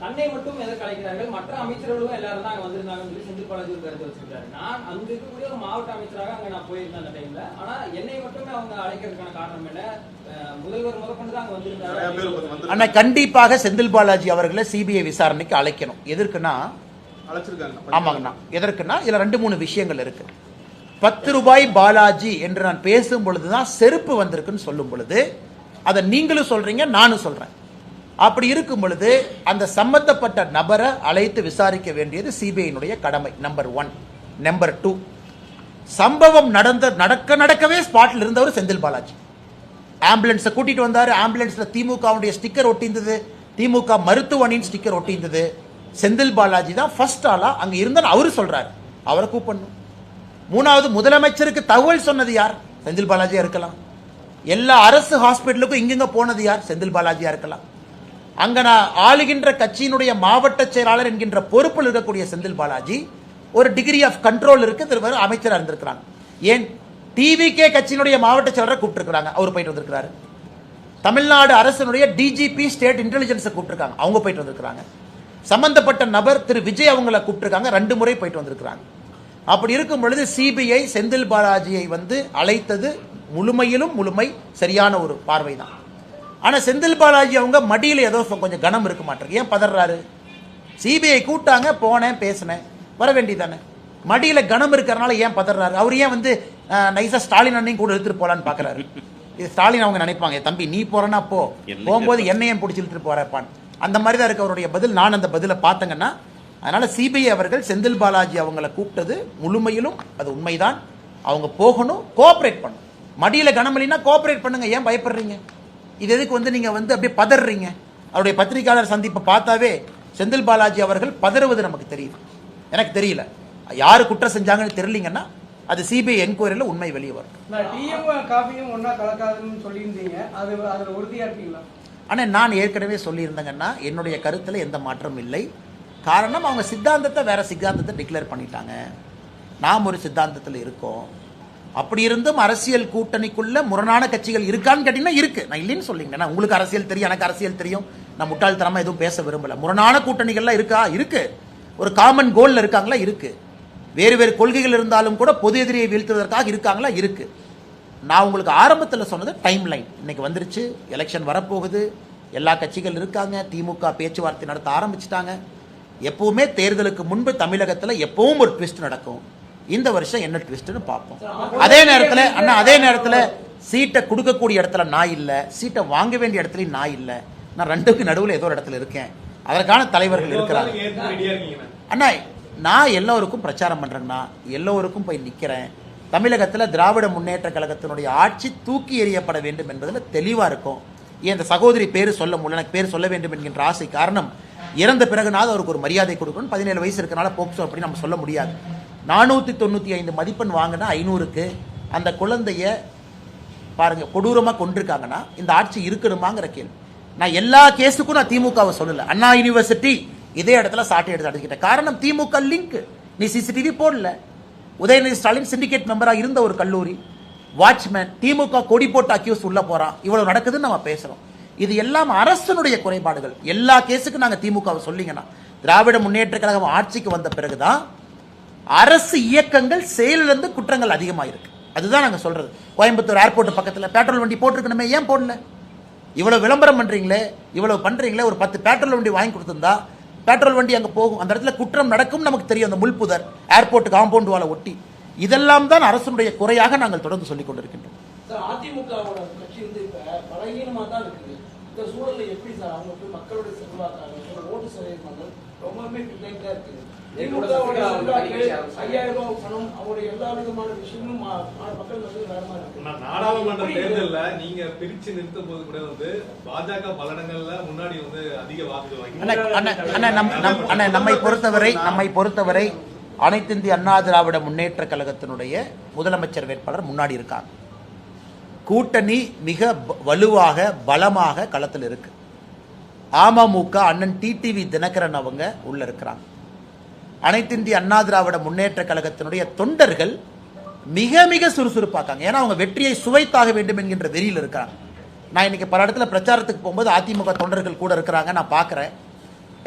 தன்னை மட்டும் எதற்கு அழைக்கிறார்கள், மற்ற அமைச்சர்களும் எல்லாரும் தான் அங்க வந்திருந்தாங்கன்னு சொல்லி செந்தில் பாலாஜி ஒரு கருத்து வச்சிருக்காரு. நான் அங்க இருக்கக்கூடிய ஒரு மாவட்ட அமைச்சராக அங்க நான் போயிருந்தேன் அந்த டைம்ல. ஆனா என்னை மட்டுமே அவங்க அழைக்கிறதுக்கான காரணம் என்ன? முதல்வர் முதற்கொண்டு தான் அங்க வந்திருந்தாரு. ஆனா கண்டிப்பாக செந்தில் பாலாஜி அவர்களை சிபிஐ விசாரணைக்கு அழைக்கணும். எதற்குன்னா ஆமாங்கண்ணா, எதற்குன்னா இதுல 2-3 விஷயங்கள் இருக்கு. 10 ரூபாய் பாலாஜி என்று நான் பேசும் பொழுதுதான் செருப்பு வந்திருக்குன்னு சொல்லும் பொழுது அதை நீங்களும் சொல்றீங்க, நானும் சொல்றேன். அப்படி இருக்கும் பொழுது அந்த சம்பந்தப்பட்ட நபரை அழைத்து விசாரிக்க வேண்டியது சிபிஐனுடைய கடமை. நம்பர் 1. நம்பர் 2, சம்பவம் நடக்கவே ஸ்பாட்ல இருந்தவர் செந்தில் பாலாஜி. ஆம்புலன்ஸை கூட்டிட்டு வந்தாரு. ஆம்புலன்ஸ்ல திமுகவுடைய ஸ்டிக்கர் ஒட்டியிருந்தது, திமுக மருத்துவமனையின் ஸ்டிக்கர் ஒட்டியிருந்தது. செந்தில் பாலாஜி தான் ஃபர்ஸ்ட் ஆளா அங்க இருந்தார். அவரு சொல்றாரு, அவரை கூப்பிடணும். 3வது, முதலமைச்சருக்கு தகவல் சொன்னது யார்? செந்தில் பாலாஜியா இருக்கலாம். எல்லா அரசு ஹாஸ்பிட்டலுக்கும் இங்க போனது யார்? செந்தில் பாலாஜியா இருக்கலாம். அங்க நான் ஆளுகின்ற கட்சியினுடைய மாவட்ட செயலாளர் என்கின்ற பொறுப்பில் இருக்கக்கூடிய செந்தில் பாலாஜி ஒரு டிகிரி ஆஃப் கண்ட்ரோல் இருக்கு, திரும்ப அமைச்சராக இருந்திருக்கிறாங்க. ஏன் டிவிகே கட்சியினுடைய மாவட்ட செயலாளரை கூப்பிட்டுருக்காங்க, அவர் போயிட்டு வந்திருக்கிறாரு. தமிழ்நாடு அரசினுடைய டிஜிபி ஸ்டேட் இன்டெலிஜென்ஸை கூப்பிட்டுருக்காங்க, அவங்க போயிட்டு வந்திருக்கிறாங்க. சம்பந்தப்பட்ட நபர் திரு விஜய் அவங்களை கூப்பிட்டுருக்காங்க, 2 முறை போயிட்டு வந்திருக்கிறாங்க. அப்படி இருக்கும் பொழுது சிபிஐ செந்தில் பாலாஜியை வந்து அழைத்தது முழுமை சரியான ஒரு பார்வை தான். ஆனா செந்தில் பாலாஜி அவங்க மடியில் ஏதோ கொஞ்சம் கனம் இருக்க மாட்டேங்குது. ஏன் பதறாரு? சிபிஐ கூட்டாங்க, போனேன், பேசினேன், வர வேண்டியதானே. மடியில கனம் இருக்கிறனால ஏன் பதறாரு? அவர் ஏன் வந்து நைசா ஸ்டாலின் அண்ணையும் கூட எடுத்துட்டு போலான்னு பாக்குறாரு? இது ஸ்டாலின் அவங்க நினைப்பாங்க, தம்பி நீ போறனா போகும்போது என்னையும் பிடிச்சி இழுத்துட்டு போறப்பான். அந்த மாதிரி தான் இருக்கு அவருடைய பதில். நான் அந்த பதிலை பார்த்தங்கன்னா, அதனால சிபிஐ அவர்கள் செந்தில் பாலாஜி அவங்களை கூப்பிட்டது முழுமையிலும் அது உண்மைதான். அவங்க போகணும், கோஆபரேட் பண்ணணும். மடியில கனமலினா கோஆபரேட் பண்ணுங்க, ஏன் பயப்படுறீங்க? இது எதுக்கு வந்து நீங்க வந்து அப்படியே பதறீங்க? அவருடைய பத்திரிகையாளர் சந்திப்பை பார்த்தாவே செந்தில் பாலாஜி அவர்கள் பதறுவது நமக்கு தெரியுது. எனக்கு தெரியல யாரு குற்றம் செஞ்சாங்கன்னு தெரியலீங்கன்னா அது சிபிஐ என்கொயரியில் உண்மை வெளியே வரும். டீயும் காஃபியும் ஒன்னா கலக்காதுன்னு சொல்லியிருந்தீங்க, அதுல உறுதியா இருக்கீங்களா? ஆனால் நான் ஏற்கனவே சொல்லியிருந்தேங்கன்னா என்னுடைய கருத்தில் எந்த மாற்றமும் இல்லை. காரணம், அவங்க சித்தாந்தத்தை வேற சித்தாந்தத்தை டிக்ளேர் பண்ணிட்டாங்க, நாம் ஒரு சித்தாந்தத்தில் இருக்கோம். அப்படி இருந்தும் அரசியல் கூட்டணிக்குள்ள முரணான கட்சிகள் இருக்கான்னு கேட்டீங்கன்னா இருக்கு. நான் இல்லைன்னு சொல்லிங்க, உங்களுக்கு அரசியல் தெரியும், எனக்கு அரசியல் தெரியும், நான் முட்டாள்தனமா எதுவும் பேச விரும்பல. முரணான கூட்டணிகள்லாம் இருக்கா? இருக்கு. ஒரு காமன் கோல்ல இருக்காங்களா? இருக்கு. வேறு வேறு கொள்கைகள் இருந்தாலும் கூட பொது எதிரியை வீழ்த்துவதற்காக இருக்காங்களா? இருக்கு. நான் உங்களுக்கு ஆரம்பத்தில் சொன்னது டைம் லைன் இன்னைக்கு வந்துருச்சு. எலெக்ஷன் வரப்போகுது, எல்லா கட்சிகள் இருக்காங்க, திமுக பேச்சுவார்த்தை நடத்த ஆரம்பிச்சுட்டாங்க. எப்பவுமே தேர்தலுக்கு முன்பு தமிழகத்தில் எப்பவும் ஒரு ட்விஸ்ட் நடக்கும். இந்த வருஷம் என்ன ட்விஸ்ட்னு பார்ப்போம். அதே நேரத்தில் சீட்டை கொடுக்கக்கூடிய இடத்துல நான் இல்லை, சீட்டை வாங்க வேண்டிய இடத்துல நான் இல்லை. நான் 2க்கு நடுவில் ஏதோ ஒரு இடத்துல இருக்கேன். அதற்கான தலைவர்கள் இருக்கிறாங்க. அண்ணா, நான் எல்லோருக்கும் பிரச்சாரம் பண்றேன்னா, எல்லோருக்கும் போய் நிக்கிறேன். தமிழகத்தில் திராவிட முன்னேற்ற கழகத்தினுடைய ஆட்சி தூக்கி எறியப்பட வேண்டும் என்பதில் தெளிவா இருக்கும். ஏன் இந்த சகோதரி பேரு சொல்ல முடியல, எனக்கு பேர் சொல்ல வேண்டும் என்கின்ற ஆசை. காரணம், இறந்த பிறகுனாவது அவருக்கு ஒரு மரியாதை கொடுக்கணும். 17 வயசு இருக்கனால போக்சோ அப்படி நம்ம சொல்ல முடியாது. 495 மதிப்பெண் வாங்கினா 500க்கு அந்த குழந்தைய பாருங்க கொடூரமா கொண்டிருக்காங்கன்னா இந்த ஆட்சி இருக்கணுமாங்கிற கேள்வி. நான் எல்லா கேஸுக்கும் நான் திமுகவை சொல்லல. அண்ணா யூனிவர்சிட்டி இதே இடத்துல சாட்டை எடுத்து அடிக்கிட்டேன். காரணம், திமுக லிங்க். நீ சிசிடிவி போடல. உதயநிதி ஸ்டாலின் சிண்டிகேட் மெம்பரா இருந்த ஒரு கல்லூரி, வாட்ச்மேன், திமுக கொடி போட்டு அக்யூஸ் உள்ள போறான். இவ்வளவு நடக்குதுன்னு நம்ம பேசுறோம். இது எல்லாம் அரசனுடைய குறைபாடுகள். எல்லா கேஸுக்கும் நாங்க திமுகவை சொல்லிங்கன்னா, திராவிட முன்னேற்ற கழகம் ஆட்சிக்கு வந்த பிறகுதான் அரசு இயக்கங்கள் செயலிழந்து குற்றங்கள் அதிகமாக இருக்கு. அதுதான் நாங்க சொல்றது. கோயம்புத்தூர் ஏர்போர்ட் பக்கத்தில் பெட்ரோல் வண்டி போட்டிருக்கணுமே, ஏன் போடல? இவ்வளவு விளம்பரம் பண்றீங்களே, இவ்வளவு பண்றீங்களே, ஒரு 10 பெட்ரோல் வண்டி வாங்கி கொடுத்திருந்தா பெட்ரோல் வண்டி அங்க போகும். அந்த இடத்துல குற்றம் நடக்கும் நமக்கு தெரியும். அந்த முள்புதர் ஏர்போர்ட் காம்பவுண்ட் வால ஒட்டி, இதெல்லாம் தான் அரசுடைய குறையாக நாங்கள் தொடர்ந்து சொல்லிக் கொண்டிருக்கின்றோம். அதிமுக கட்சி வந்து இப்ப பலகீனமா தான் இருக்குது. இந்த சூழல்ல எப்படி சார் அவங்க போய் மக்களுடைய செல்வாக்காக ஓட்டு சதவீதங்கள் ரொம்பவுமே பின்னைக்கு தான் இருக்குது. திமுகவுடைய செல்வாக்கு 5000 ரூபாய் பணம் அவருடைய எல்லா விதமான விஷயங்களும் மக்கள் வந்து வேற மாதிரி இருக்கு. நாடாளுமன்ற தேர்தல்ல நீங்க பிரிச்சு நிறுத்தும் போது கூட வந்து பாஜக பல இடங்கள்ல முன்னாடி வந்து அதிக வாக்கு வாங்கி நம்மை பொறுத்தவரை அனைத்து இந்திய அண்ணா திராவிட முன்னேற்ற கழகத்தினுடைய முதலமைச்சர் வேட்பாளர் முன்னாடி இருக்காங்க. கூட்டணி மிக வலுவாக பலமாக களத்தில் இருக்கு. அமமுக அண்ணன் டிடிவி தினகரன் அவங்க உள்ள இருக்கிறாங்க. அனைத்து இந்திய அண்ணா திராவிட முன்னேற்ற கழகத்தினுடைய தொண்டர்கள் மிக மிக சுறுசுறுப்பாக்காங்க. ஏன்னா அவங்க வெற்றியை சுவைத்தாக வேண்டும் என்கின்ற வெறியில் இருக்கிறாங்க. நான் இன்னைக்கு பல இடத்துல பிரச்சாரத்துக்கு போகும்போது அதிமுக தொண்டர்கள் கூட இருக்கிறாங்க, நான் பார்க்குறேன்.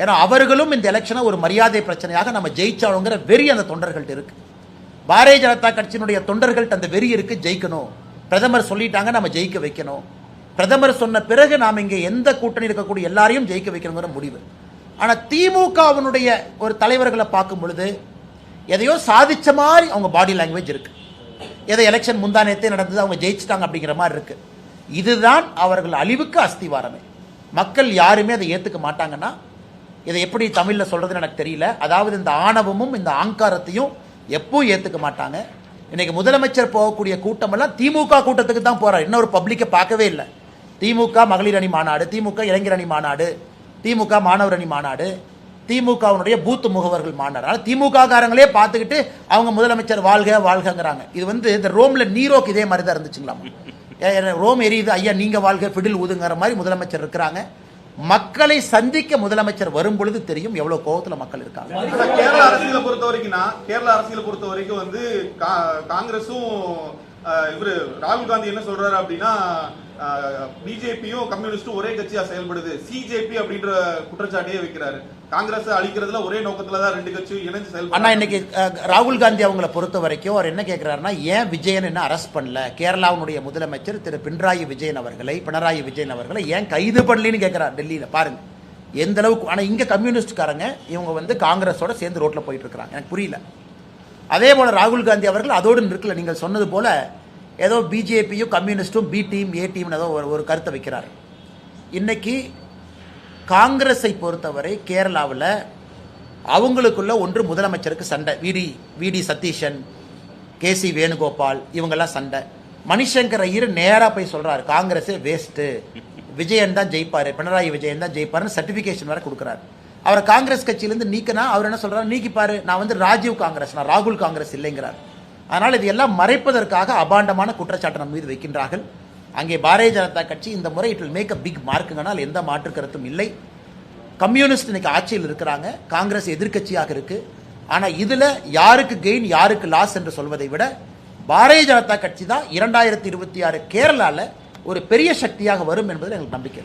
ஏன்னா அவர்களும் இந்த எலெக்ஷனை ஒரு மரியாதை பிரச்சனையாக நம்ம ஜெயிச்சாலுங்கிற வெறி அந்த தொண்டர்கள்ட்ட இருக்கு. பாரதிய ஜனதா கட்சியினுடைய தொண்டர்கள்ட்ட அந்த வெறி இருக்கு, ஜெயிக்கணும். பிரதமர் சொல்லிட்டாங்க, நம்ம ஜெயிக்க வைக்கணும். பிரதமர் சொன்ன பிறகு நாம் இங்கே எந்த கூட்டணி இருக்கக்கூடிய எல்லாரையும் ஜெயிக்க வைக்கணுங்கிற முடிவு. ஆனால் திமுகவினுடைய ஒரு தலைவர்களை பார்க்கும் பொழுது எதையோ சாதிச்ச மாதிரி அவங்க பாடி லாங்குவேஜ் இருக்கு. எதை எலெக்ஷன் முந்தானத்தே நடந்தது, அவங்க ஜெயிச்சிட்டாங்க அப்படிங்கிற மாதிரி இருக்கு. இதுதான் அவர்கள் அழிவுக்கு அஸ்திவாரமே. மக்கள் யாருமே அதை ஏற்றுக்க மாட்டாங்கன்னா, இதை எப்படி தமிழில் சொல்றதுன்னு எனக்கு தெரியல. அதாவது இந்த ஆணவமும் இந்த ஆங்காரத்தையும் எப்பவும் ஏற்றுக்க மாட்டாங்க. இன்னைக்கு முதலமைச்சர் போகக்கூடிய கூட்டமெல்லாம் திமுக கூட்டத்துக்கு தான் போறார். இன்னொரு பப்ளிக்கை பார்க்கவே இல்லை. திமுக மகளிர் அணி மாநாடு, திமுக இளைஞர் அணி மாநாடு, திமுக மாணவர் அணி மாநாடு, திமுகவுடைய பூத் முகவர்கள் மாநாடு. ஆனால் திமுக காரங்களே பார்த்துக்கிட்டு அவங்க முதலமைச்சர் வாழ்க வாழ்கங்கிறாங்க. இது வந்து இந்த ரோம்ல நீரோக்கு இதே மாதிரி தான் இருந்துச்சுங்களாமா. ரோம் எரியுது, ஐயா நீங்க வாழ்க ஃபிடில் ஊதுங்கிற மாதிரி முதலமைச்சர் இருக்கிறாங்க. மக்களை சந்திக்க முதலமைச்சர் வரும் பொழுது தெரியும் எவ்வளவு கோபத்துல மக்கள் இருக்காங்க. கேரள அரசியலை பொறுத்த வரைக்கும் வந்து காங்கிரஸும் இவரு ராகுல் காந்தி என்ன சொல்றாரு அப்படின்னா, பிஜேபியும் கம்யூனிஸ்டும் ஒரே கட்சியா செயல்படுது, சிஜேபி அப்படின்ற குற்றச்சாட்டையே வைக்கிறாரு. காங்கிரஸ் அழிக்கிறதுல ஒரே நோக்கத்துல தான் ரெண்டு கட்சியும் இணைஞ்சு செயல்படுது. ஆனா இன்னைக்கு ராகுல் காந்தி அவங்களை பொறுத்த வரைக்கும் அவர் என்ன கேட்கிறாருன்னா, ஏன் விஜயன் என்ன அரெஸ்ட் பண்ணல, கேரளாவுடைய முதலமைச்சர் திரு பினராயி விஜயன் அவர்களை ஏன் கைது பண்ணலன்னு கேட்கிறார் டெல்லியில. பாருங்க எந்த அளவுக்கு. ஆனா இங்க கம்யூனிஸ்ட்காரங்க இவங்க வந்து காங்கிரஸோட சேர்ந்து ரோட்ல போயிட்டு இருக்கிறாங்க. எனக்கு புரியல. அதே போல ராகுல் காந்தி அவர்கள் அதோடு நிற்கல. நீங்கள் சொன்னது போல ஏதோ பிஜேபியும் கம்யூனிஸ்டும் பி டீம் ஏ டீம் ஏதோ ஒரு கருத்தை வைக்கிறார். இன்னைக்கு காங்கிரஸை பொறுத்தவரை கேரளாவில் அவங்களுக்குள்ள ஒன்று முதலமைச்சருக்கு சண்டை. விடி சதீஷன், கேசி வேணுகோபால் இவங்கெல்லாம் சண்டை. மணிசங்கர் ஐயர் நேராக போய் சொல்றாரு, காங்கிரஸே வேஸ்ட், விஜயன் தான் ஜெயிப்பாரு, பினராயி விஜயன் தான் ஜெயிப்பாருன்னு சர்டிபிகேஷன் வேற கொடுக்குறாரு. அவரை காங்கிரஸ் கட்சியிலிருந்து நீக்கினா அவர் என்ன சொல்றாரு, நீக்கிப்பாரு, நான் வந்து ராஜீவ் காங்கிரஸ், நான் ராகுல் காங்கிரஸ் இல்லைங்கிறார். அதனால் இது எல்லாம் மறைப்பதற்காக அபாண்டமான குற்றச்சாட்டு நம்ம மீது வைக்கின்றார்கள். அங்கே பாரதிய ஜனதா கட்சி இந்த முறை it will make a big மார்க்குங்கனால் எந்த மாற்று கருத்தும் இல்லை. கம்யூனிஸ்ட் இன்னைக்கு ஆட்சியில் இருக்கிறாங்க, காங்கிரஸ் எதிர்கட்சியாக இருக்கு. ஆனால் இதுல யாருக்கு கெயின் யாருக்கு லாஸ் என்று சொல்வதை விட பாரதிய ஜனதா கட்சி தான் 2026 கேரளால ஒரு பெரிய சக்தியாக வரும் என்பதில் எங்களுக்கு நம்பிக்கை.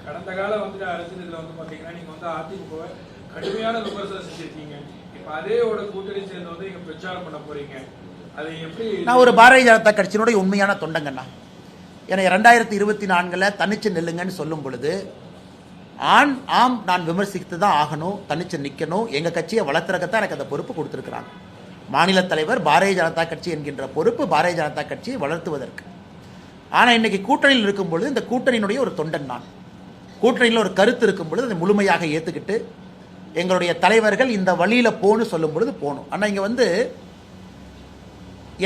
கடந்த கால வந்து அரசியல வந்து பாத்தீங்கன்னா நீங்க வந்து அதிமுக கடுமையான விமர்சனம் செஞ்சிருக்கீங்க. இப்ப அதேயோட கூட்டணி சேர்ந்து வந்து நீங்க பிரச்சாரம் பண்ண போறீங்க. அதை எப்படி? நான் ஒரு பாரதிய ஜனதா கட்சியினுடைய உண்மையான தொண்டங்கண்ணா. ஏன்னா 2024 தனிச்சு நெல்லுங்கன்னு சொல்லும் பொழுது ஆம் நான் விமர்சித்து தான் ஆகணும், தனிச்சு நிற்கணும், எங்க கட்சியை வளர்த்துறக்கத்தான் எனக்கு அந்த பொறுப்பு கொடுத்துருக்கிறாங்க. மாநில தலைவர் பாரதிய ஜனதா கட்சி என்கின்ற பொறுப்பு பாரதிய ஜனதா கட்சியை வளர்த்துவதற்கு. ஆனால் இன்னைக்கு கூட்டணியில் இருக்கும் பொழுது இந்த கூட்டணியினுடைய ஒரு தொண்டன் நான். கூட்டணியில் ஒரு கருத்து இருக்கும் பொழுது அதை முழுமையாக ஏற்றுக்கிட்டு எங்களுடைய தலைவர்கள் இந்த வழியில் போகணும் சொல்லும் பொழுது போகணும். ஆனால் இங்கே வந்து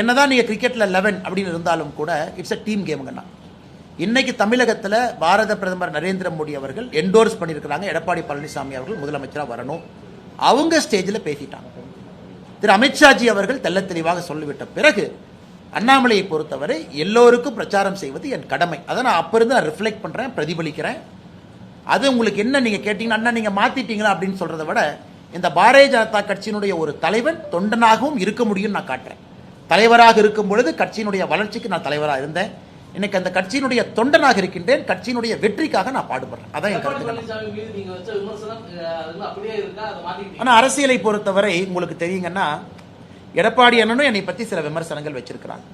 என்னதான் நீங்கள் கிரிக்கெட்டில் 11 அப்படின்னு இருந்தாலும் கூட இட்ஸ் அ டீம் கேமுங்கண்ணா. இன்னைக்கு தமிழகத்தில் பாரத பிரதமர் நரேந்திர மோடி அவர்கள் என்டோர்ஸ் பண்ணியிருக்கிறாங்க, எடப்பாடி பழனிசாமி அவர்கள் முதலமைச்சராக வரணும். அவங்க ஸ்டேஜில் பேசிட்டாங்க. திரு அமித்ஷாஜி அவர்கள் தெள்ள தெளிவாக சொல்லிவிட்ட பிறகு அண்ணாமலையை பொறுத்தவரை எல்லோருக்கும் பிரச்சாரம் செய்வது என் கடமை. அதை நான் அப்போ இருந்து நான் ரிஃப்ளெக்ட் பண்ணுறேன், பிரதிபலிக்கிறேன். அது உங்களுக்கு என்ன நீங்கள் கேட்டீங்கன்னா, அண்ணா நீங்கள் மாற்றிட்டீங்களா அப்படின்னு சொல்கிறத விட இந்த பாரதிய ஜனதா கட்சியினுடைய ஒரு தலைவன் தொண்டனாகவும் இருக்க முடியும்னு நான் காட்டுறேன். தலைவராக இருக்கும் பொழுது கட்சியினுடைய வளர்ச்சிக்கு நான் தலைவராக இருந்தேன். இன்னைக்கு அந்த கட்சியினுடைய தொண்டனாக இருக்கின்றேன், கட்சியினுடைய வெற்றிக்காக நான் பாடுபடுறேன். அதான் என் கருத்து. ஆனால் அரசியலை பொறுத்தவரை உங்களுக்கு தெரியுங்கன்னா, எடப்பாடி அண்ணனும் என்னை பற்றி சில விமர்சனங்கள் வச்சிருக்கிறாங்க,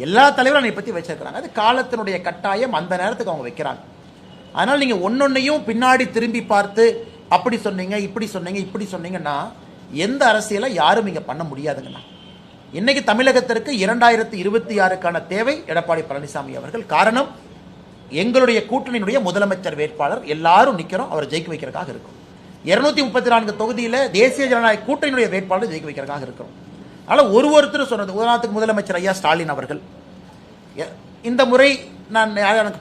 எல்லா தலைவரும் என்னை பற்றி வச்சிருக்கிறாங்க. அது காலத்தினுடைய கட்டாயம், அந்த நேரத்துக்கு அவங்க வைக்கிறாங்க. அதனால் நீங்கள் ஒன்னொன்னையும் பின்னாடி திரும்பி பார்த்து அப்படி சொன்னீங்க இப்படி சொன்னீங்க இப்படி சொன்னீங்கன்னா எந்த அரசியலை யாரும் இங்கே பண்ண முடியாதுங்கண்ணா. இன்னைக்கு தமிழகத்திற்கு 2026க்கான தேவை எடப்பாடி பழனிசாமி அவர்கள். காரணம், எங்களுடைய கூட்டணியினுடைய முதலமைச்சர் வேட்பாளர் எல்லாரும் நிக்கிறோம், அவர் ஜெயிக்க வைக்கிறதுக்காக இருக்கும். 234 தொகுதியில் தேசிய ஜனநாயக கூட்டணியினுடைய வேட்பாளர் ஜெயிக்க வைக்கிறதுக்காக இருக்கிறோம். அதனால் ஒருத்தர் சொன்னது, உதாரணத்துக்கு முதலமைச்சர் ஐயா ஸ்டாலின் அவர்கள் இந்த முறை நான் எனக்கு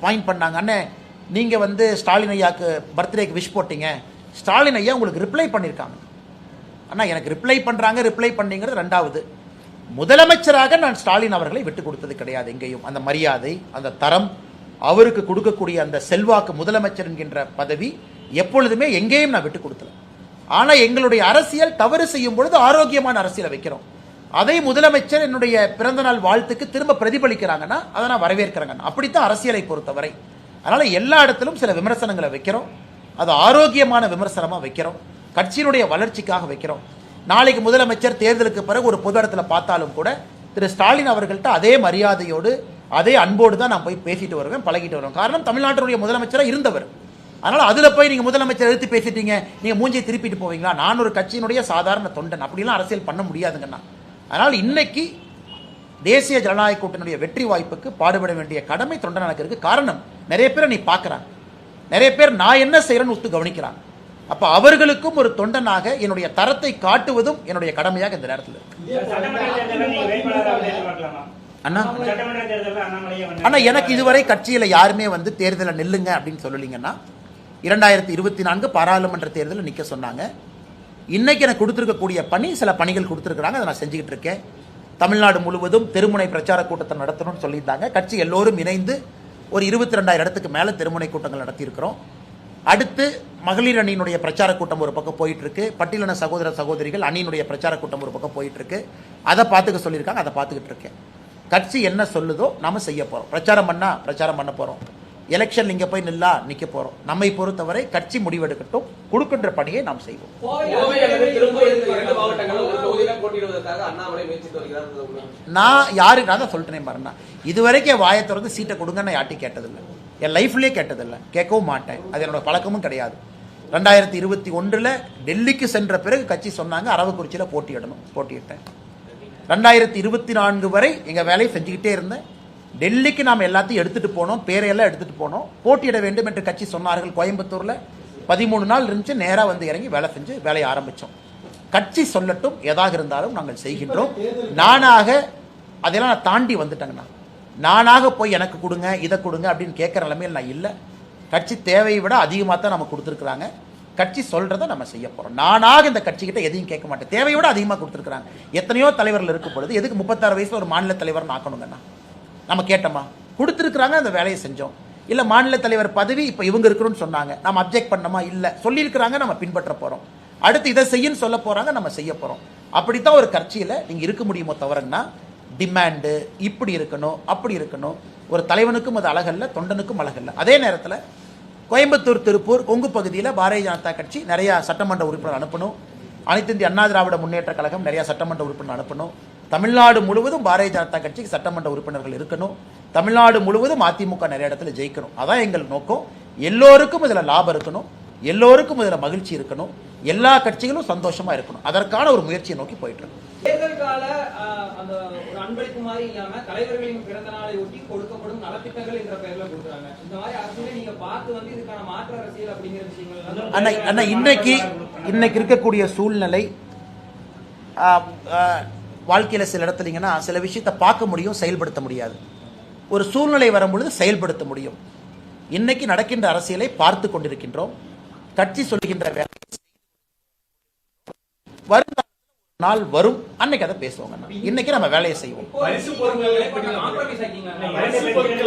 பாயிண்ட் பண்ணாங்க, அண்ணே நீங்கள் வந்து ஸ்டாலின் ஐயாவுக்கு பர்த்டேக்கு விஷ் போட்டீங்க, ஸ்டாலின் ஐயா உங்களுக்கு ரிப்ளை பண்ணியிருக்காங்க. அண்ணா எனக்கு ரிப்ளை பண்ணீங்கிறது ரெண்டாவது. முதலமைச்சராக நான் ஸ்டாலின் அவர்களை விட்டு கொடுத்தது கிடையாது எங்கேயும். அந்த மரியாதை, அந்த தரம், அவருக்கு கொடுக்கக்கூடிய அந்த செல்வாக்கு, முதலமைச்சர் என்கின்ற பதவி எப்பொழுதுமே எங்கேயும் நான் விட்டு கொடுத்தல. ஆனா எங்களுடைய அரசியல் தவறு செய்யும் பொழுது ஆரோக்கியமான அரசியலை வைக்கிறோம். அதை முதலமைச்சர் என்னுடைய பிறந்த நாள் வாழ்த்துக்கு திரும்ப பிரதிபலிக்கிறாங்கன்னா அதை நான் வரவேற்கிறேங்க. அப்படித்தான் அரசியலை பொறுத்தவரை. அதனால எல்லா இடத்திலும் சில விமர்சனங்களை வைக்கிறோம், அது ஆரோக்கியமான விமர்சனமா வைக்கிறோம், கட்சியினுடைய வளர்ச்சிக்காக வைக்கிறோம். நாளைக்கு முதலமைச்சர் தேர்தலுக்கு பிறகு ஒரு பொது இடத்துல பார்த்தாலும் கூட திரு ஸ்டாலின் அவர்கள்ட்ட அதே மரியாதையோடு அதே அன்போடு தான் நான் போய் பேசிட்டு வருவேன், பழகிட்டு வருவேன். காரணம் தமிழ்நாட்டினுடைய முதலமைச்சராக இருந்தவர். அதனால அதுல போய் நீங்க முதலமைச்சர் எடுத்து பேசிட்டீங்க, நீங்க மூஞ்சியை திருப்பிட்டு போவீங்களா? நான் ஒரு கட்சியினுடைய சாதாரண தொண்டன், அப்படிலாம் அரசியல் பண்ண முடியாதுங்கண்ணா. அதனால் இன்னைக்கு தேசிய ஜனநாயக கூட்டணியுடைய வெற்றி வாய்ப்புக்கு பாடுபட வேண்டிய கடமை தொண்டன் எனக்கு இருக்கு. காரணம், நிறைய பேரை நீ பார்க்கறாங்க, நிறைய பேர் நான் என்ன செய்யறேன்னு ஒத்து கவனிக்கிறாங்க. அப்ப அவர்களுக்கும் ஒரு தொண்டனாக என்னுடைய தரத்தை காட்டுவதும் என்னுடைய கடமையாக இந்த நேரத்தில் அண்ணா எனக்கு இதுவரை கட்சியில யாருமே வந்து தேர்தலில் நில்லுங்க அப்படின்னு சொல்லலீங்கன்னா, 2024 பாராளுமன்ற தேர்தலில் நிக்க சொன்னாங்க. இன்னைக்கு எனக்கு கொடுத்திருக்கக்கூடிய பணி, சில பணிகள் கொடுத்திருக்கிறாங்க, அதை நான் செஞ்சுக்கிட்டு இருக்கேன். தமிழ்நாடு முழுவதும் தெருமுனை பிரச்சார கூட்டத்தை நடத்தணும்னு சொல்லியிருந்தாங்க. கட்சி எல்லோரும் இணைந்து ஒரு 22,000 இடத்துக்கு மேல தெருமுனை கூட்டங்கள் நடத்தி இருக்கிறோம். அடுத்து மகளிர் அணியினுடைய பிரச்சார கூட்டம் ஒரு பக்கம் போயிட்டு இருக்கு, பட்டியலின சகோதர சகோதரிகள் அணியினுடைய பிரச்சார கூட்டம் ஒரு பக்கம் போயிட்டு இருக்கு. அதை பார்த்துக்க சொல்லியிருக்காங்க, அதை பார்த்துக்கிட்டு இருக்கேன். கட்சி என்ன சொல்லுதோ நாம செய்ய போறோம். பிரச்சாரம் பண்ண போறோம், எலெக்ஷன் இங்க போய் நிக்க போறோம். நம்மை பொறுத்தவரை கட்சி முடிவெடுக்கட்டும், கொடுக்கின்ற பணியை நாம் செய்வோம். நான் யாருக்கு தான் சொல்லிட்டேன் பாருங்க, இதுவரைக்கும் வாயை திறந்து சீட்டை கொடுங்கன்னு யார்ட்டி கேட்டதில்லை, என் லைஃப்லயே கேட்டதில்லை, கேட்கவும் மாட்டேன். அது என்னோட பழக்கமும் கிடையாது. 2021 டெல்லிக்கு சென்ற பிறகு கட்சி சொன்னாங்க அரவக்குறிச்சியில போட்டியிட்டேன். 2024 வரை எங்க வேலையை செஞ்சுக்கிட்டே இருந்தேன். டெல்லிக்கு நாம் எல்லாத்தையும் எடுத்துட்டு போனோம், பேரையெல்லாம் எடுத்துட்டு போனோம், போட்டியிட வேண்டும் என்று கட்சி சொன்னார்கள். கோயம்புத்தூர்ல 13 நாள் இருந்துச்சு, நேரா வந்து இறங்கி வேலை செஞ்சு வேலையை ஆரம்பிச்சோம். கட்சி சொல்லட்டும், எதாக இருந்தாலும் நாங்கள் செய்கின்றோம். நானாக அதெல்லாம் நான் தாண்டி வந்துட்டேங்கண்ணா. நானாக போய் எனக்கு கொடுங்க, இதை கொடுங்க அப்படின்னு கேட்கிற நிலைமையில் நான் இல்லை. கட்சி தேவையை விட அதிகமாக தான் நம்ம கொடுத்துருக்குறாங்க. கட்சி சொல்றதை நம்ம செய்ய போறோம். நானாக இந்த கட்சி கிட்ட எதையும் கேட்க மாட்டேன். தேவையை விட அதிகமாக கொடுத்துருக்காங்க. எத்தனையோ தலைவர்கள் இருக்கும் பொழுது எதுக்கு 36 வயசுல ஒரு மாநில தலைவர் ஆக்கணுங்கண்ணா? நம்ம கேட்டோமா? கொடுத்துருக்குறாங்க, அந்த வேலையை செஞ்சோம். இல்ல மாநில தலைவர் பதவி இப்ப இவங்க இருக்கணும்னு சொன்னாங்க, நம்ம அப்ஜெக்ட் பண்ணோமா? இல்ல, சொல்லியிருக்கிறாங்க, நம்ம பின்பற்ற போறோம். அடுத்து இதை செய்யன்னு சொல்ல போறாங்க, நம்ம செய்ய போறோம். அப்படித்தான் ஒரு கட்சியில நீங்க இருக்க முடியுமோ தவிரன்னா டிமாண்டு இப்படி இருக்கணும் அப்படி இருக்கணும். ஒரு தலைவனுக்கும் அது அழகல்ல, தொண்டனுக்கும் அழகல்ல. அதே நேரத்தில் கோயம்புத்தூர், திருப்பூர், கொங்கு பகுதியில் பாரதிய ஜனதா கட்சி நிறைய சட்டமன்ற உறுப்பினர் அனுப்பணும். அனைத்து இந்திய அண்ணா திராவிட முன்னேற்ற கழகம் நிறைய சட்டமன்ற உறுப்பினர் அனுப்பணும். தமிழ்நாடு முழுவதும் பாரதிய ஜனதா கட்சிக்கு சட்டமன்ற உறுப்பினர்கள் இருக்கணும். தமிழ்நாடு முழுவதும் அதிமுக நிறைய இடத்துல ஜெயிக்கணும். அதான் எங்கள் நோக்கம். எல்லோருக்கும் இதுல லாபம் இருக்கணும், எல்லோருக்கும் இதுல மகிழ்ச்சி இருக்கணும், எல்லா கட்சிகளும் சந்தோஷமா இருக்கணும். அதற்கான ஒரு முயற்சியை நோக்கி போயிட்டு இருக்கோம். தேர்தல் கால அந்த ஒரு அன்பளிப்பு மாதிரி இல்லாம தலைவர்களின் பிறந்த நாளை ஒட்டி கொடுக்கப்படும் நலத்திட்டங்கள் என்ற பெயர்ல கொடுக்குறாங்க. இந்த மாதிரி அரசியலை நீங்க பார்த்து வந்து இதுக்கான மாற்று அரசியல் அப்படிங்கிற விஷயங்கள் அண்ணா இன்னைக்கு இருக்கக்கூடிய சூழ்நிலை வாழ்க்கையில சில இடத்துலங்கன்னா சில விஷயத்தை பார்க்க முடியும், செயல்படுத்த முடியாது. ஒரு சூழ்நிலை வரும் பொழுது செயல்படுத்த முடியும். இன்னைக்கு நடக்கின்ற அரசியலை பார்த்து கொண்டிருக்கின்றோம். கட்சி சொல்லுகின்ற வேலை வரும் நாள் வரும், அன்னைக்கு அதை பேசுவாங்க. இன்னைக்கு நம்ம வேலையை செய்வோம்.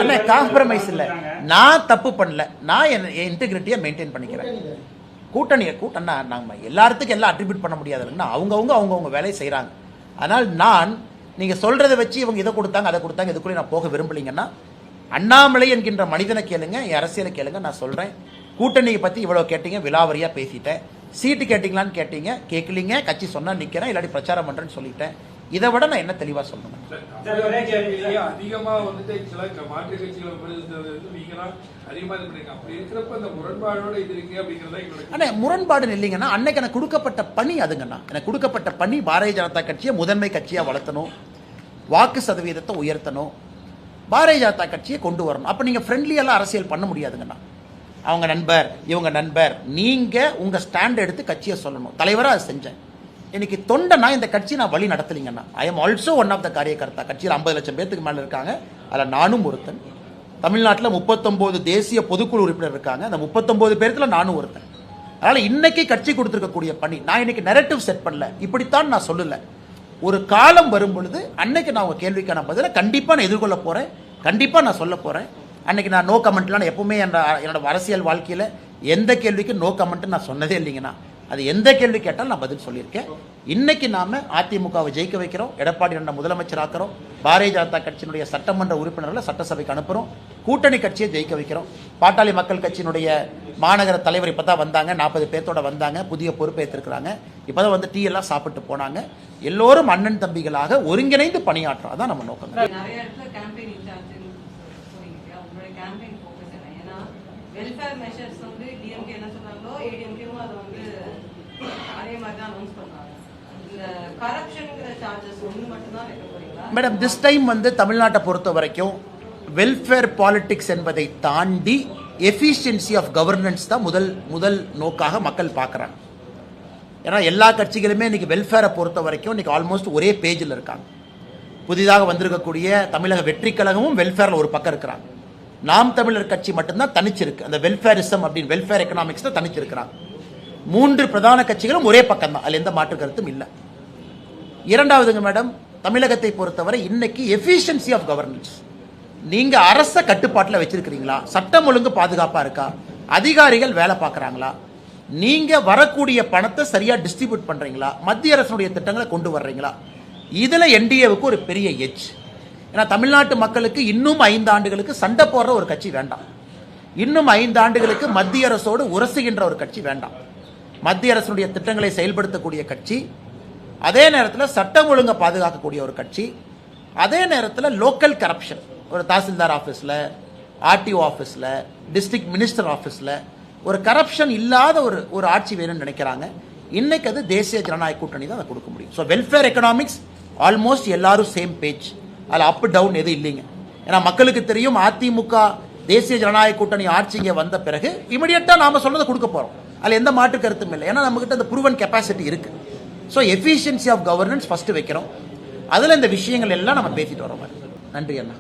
அண்ணா காம்ப்ரமைஸ் இல்ல, நான் தப்பு பண்ணல, நான் என் இன்டெகிரிட்டியை மெயின்டைன் பண்ணிக்கிறேன். கூட்டணி நாம எல்லாத்துக்கும் எல்லாம் அட்ரிபியூட் பண்ண முடியாதுன்னா அவங்கவுங்க வேலையை செய்யறாங்க. ஆனால் நான் நீங்க சொல்றதை வச்சு இவங்க இதை கொடுத்தாங்க அதை கொடுத்தாங்க இதுக்குள்ளே நான் போக விரும்பலீங்கன்னா, அண்ணாமலை என்கின்ற மனிதனை கேளுங்க, என் அரசியலை கேளுங்க. நான் சொல்றேன், கூட்டணியை பத்தி இவ்வளவு கேட்டீங்க, விலாவரியா பேசிட்டேன். சீட்டு கேட்டீங்களான்னு கேட்டீங்க, கேட்கலீங்க. கட்சி சொன்னா நிக்கிறேன், இல்லாட்டி பிரச்சாரம் பண்றேன்னு சொல்லிட்டேன். இதை விட நான் என்ன தெளிவா சொல்லணும்? அதிகமா வந்துட்டு மாற்று கட்சிகளை முரண்பாடு இல்லைங்கன்னா, அன்னைக்கு எனக்கு கொடுக்கப்பட்ட பணி அதுங்கண்ணா. எனக்கு கொடுக்கப்பட்ட பணி பாரதிய ஜனதா கட்சியை முதன்மை கட்சியா வளர்த்தணும், வாக்கு சதவீதத்தை உயர்த்தணும், பாரதிய ஜனதா கட்சியை கொண்டு வரணும். அப்போ நீங்கள் ஃப்ரெண்ட்லியெல்லாம் அரசியல் பண்ண முடியாதுங்கண்ணா. அவங்க நண்பர், இவங்க நண்பர், நீங்கள் உங்கள் ஸ்டாண்ட் எடுத்து கட்சியை சொல்லணும். தலைவராக அதை செஞ்சேன். இன்னைக்கு தொண்டனா இந்த கட்சி நான் வழி நடத்தலிங்கண்ணா. I am also one of the karyakarta. கட்சியில் 50 லட்சம் பேருக்கு மேலே இருக்காங்க, அதில் நானும் ஒருத்தன். தமிழ்நாட்டில் 39 தேசிய பொதுக்குழு உறுப்பினர் இருக்காங்க, அந்த 39 பேர்த்துல நானும் ஒருத்தன். அதனால இன்னைக்கு கட்சி கொடுத்துருக்கக்கூடிய பணி, நான் இன்னைக்கு நெரட்டிவ் செட் பண்ணல, இப்படித்தான் நான் சொல்லல. ஒரு காலம் வரும் பொழுது அன்னைக்கு நான் உங்க கேள்விக்கான பதில கண்டிப்பா நான் எதிர்கொள்ள போறேன், கண்டிப்பா நான் சொல்ல போறேன். அன்னைக்கு நான் நோ கமெண்ட்லாம் எப்பவுமே என்னோட அரசியல் வாழ்க்கையில எந்த கேள்விக்கு நோ கமெண்ட் நான் சொன்னதே இல்லைங்கண்ணா. அது எந்த கேள்வி கேட்டாலும் நான் பதில் சொல்லியிருக்கேன். இன்னைக்கு நாம அதிமுகவை ஜெயிக்க வைக்கிறோம், எடப்பாடி அண்ணன் முதலமைச்சர் ஆக்கிறோம், பாரதிய ஜனதா கட்சியினுடைய சட்டமன்ற உறுப்பினர்களை சட்டசபைக்கு அனுப்புறோம், கூட்டணி கட்சியை ஜெயிக்க வைக்கிறோம். பாட்டாளி மக்கள் கட்சியினுடைய மாநகர தலைவர் இப்பதான் வந்தாங்க, 40 பேர்த்தோட வந்தாங்க, புதிய பொறுப்பேற்றிருக்கிறாங்க. இப்பதான் வந்து டீ எல்லாம் சாப்பிட்டு போனாங்க. எல்லோரும் அண்ணன் தம்பிகளாக ஒருங்கிணைந்து பணியாற்றும், அதான் நம்ம நோக்கம். நிறைய இடத்துல கேம்பெயின் இன்சார்ஜ் சொல்றீங்க, உங்களுடைய கேம்பெயின் ஃபோக்கஸ் என்ன? ஏன்னா வெல்ஃபேர் மெஷர்ஸ் வந்து டிஎம்கே என்ன சொன்னாங்களோ ஏடிஎம்கேவும் அதை வந்து அதே மாதிரி தான் அனௌன்ஸ் பண்ணாங்க. இந்த கரப்ஷன்ங்கிற சார்ஜஸ் ஒன்று மட்டும்தான் வைக்க போறீங்களா? மேடம், திஸ் டைம் வந்து தமிழ்நாட்டை பொறுத்த வரைக்கும் வெல்ஃபேர் பாலிடிக்ஸ் என்பதை தாண்டி எஃபிஷியன்சி ஆஃப் கவர்னன்ஸ் தான் முதல் நோக்காக மக்கள் பார்க்குறாங்க. ஏன்னா எல்லா கட்சிகளுமே இன்னைக்கு வெல்ஃபேரை பொறுத்த வரைக்கும் இன்னைக்கு ஆல்மோஸ்ட் ஒரே பேஜில் இருக்காங்க. புதிதாக வந்திருக்கக்கூடிய தமிழக வெற்றி கழகமும் வெல்ஃபேரில் ஒரு பக்கம் இருக்கிறாங்க. நாம் தமிழர் கட்சி மட்டும்தான் தனிச்சிருக்கு, அந்த வெல்ஃபேரிசம் அப்படின்னு வெல்ஃபேர் எக்கனாமிக்ஸ் தான் தனிச்சிருக்கிறாங்க. 3 பிரதான கட்சிகளும் ஒரே பக்கம் தான், அதில் எந்த மாற்று கருத்தும் இல்லை. இரண்டாவதுங்க மேடம், தமிழகத்தை பொறுத்தவரை இன்னைக்கு எஃபிஷியன்சி ஆஃப் கவர்னன்ஸ், நீங்க அரச கட்டுப்பாட்டில் வச்சிருக்கிறீங்களா, சட்டம் ஒழுங்கு பாதுகாப்பா இருக்கா, அதிகாரிகள் வேலை பார்க்கறாங்களா, நீங்க வரக்கூடிய பணத்தை சரியா டிஸ்ட்ரிபியூட் பண்றீங்களா, மத்திய அரசுடைய திட்டங்களை கொண்டு வர்றீங்களா, இதுல என்டிஏவுக்கு ஒரு பெரிய எட்ஜ். ஏன்னா தமிழ்நாட்டு மக்களுக்கு இன்னும் 5 ஆண்டுகளுக்கு சண்டை போடுற ஒரு கட்சி வேண்டாம், இன்னும் 5 ஆண்டுகளுக்கு மத்திய அரசோடு உரசுகின்ற ஒரு கட்சி வேண்டாம். மத்திய அரசுடைய திட்டங்களை செயல்படுத்தக்கூடிய கட்சி, அதே நேரத்தில் சட்டம் ஒழுங்கை பாதுகாக்கக்கூடிய ஒரு கட்சி, அதே நேரத்தில் லோக்கல் கரப்ஷன், ஒரு தாசில்தார் ஆஃபீஸில், ஆர்டிஓ ஆஃபீஸில், டிஸ்ட்ரிக்ட் மினிஸ்டர் ஆஃபீஸில் ஒரு கரப்ஷன் இல்லாத ஒரு ஆட்சி வேணும்னு நினைக்கிறாங்க. இன்னைக்கு அது தேசிய ஜனநாயக கூட்டணி தான் அதை கொடுக்க முடியும். ஸோ வெல்ஃபேர் எக்கனாமிக்ஸ் ஆல்மோஸ்ட் எல்லாரும் சேம் பேஜ், அதில் அப் டவுன் எதுவும் இல்லைங்க. ஏன்னா மக்களுக்கு தெரியும் அதிமுக தேசிய ஜனநாயக கூட்டணி ஆட்சிங்க வந்த பிறகு இமிடியட்டாக நாம சொன்னதை கொடுக்க போகிறோம், அதில் எந்த மாற்று கருத்தும் இல்லை. ஏன்னா நம்மகிட்ட அந்த ப்ரூவன் கெப்பாசிட்டி இருக்கு. So efficiency of governance first வைக்கிறோம், அதில் இந்த விஷயங்கள் எல்லாம் நம்ம பேசிட்டு வரோம். நன்றி அண்ணா.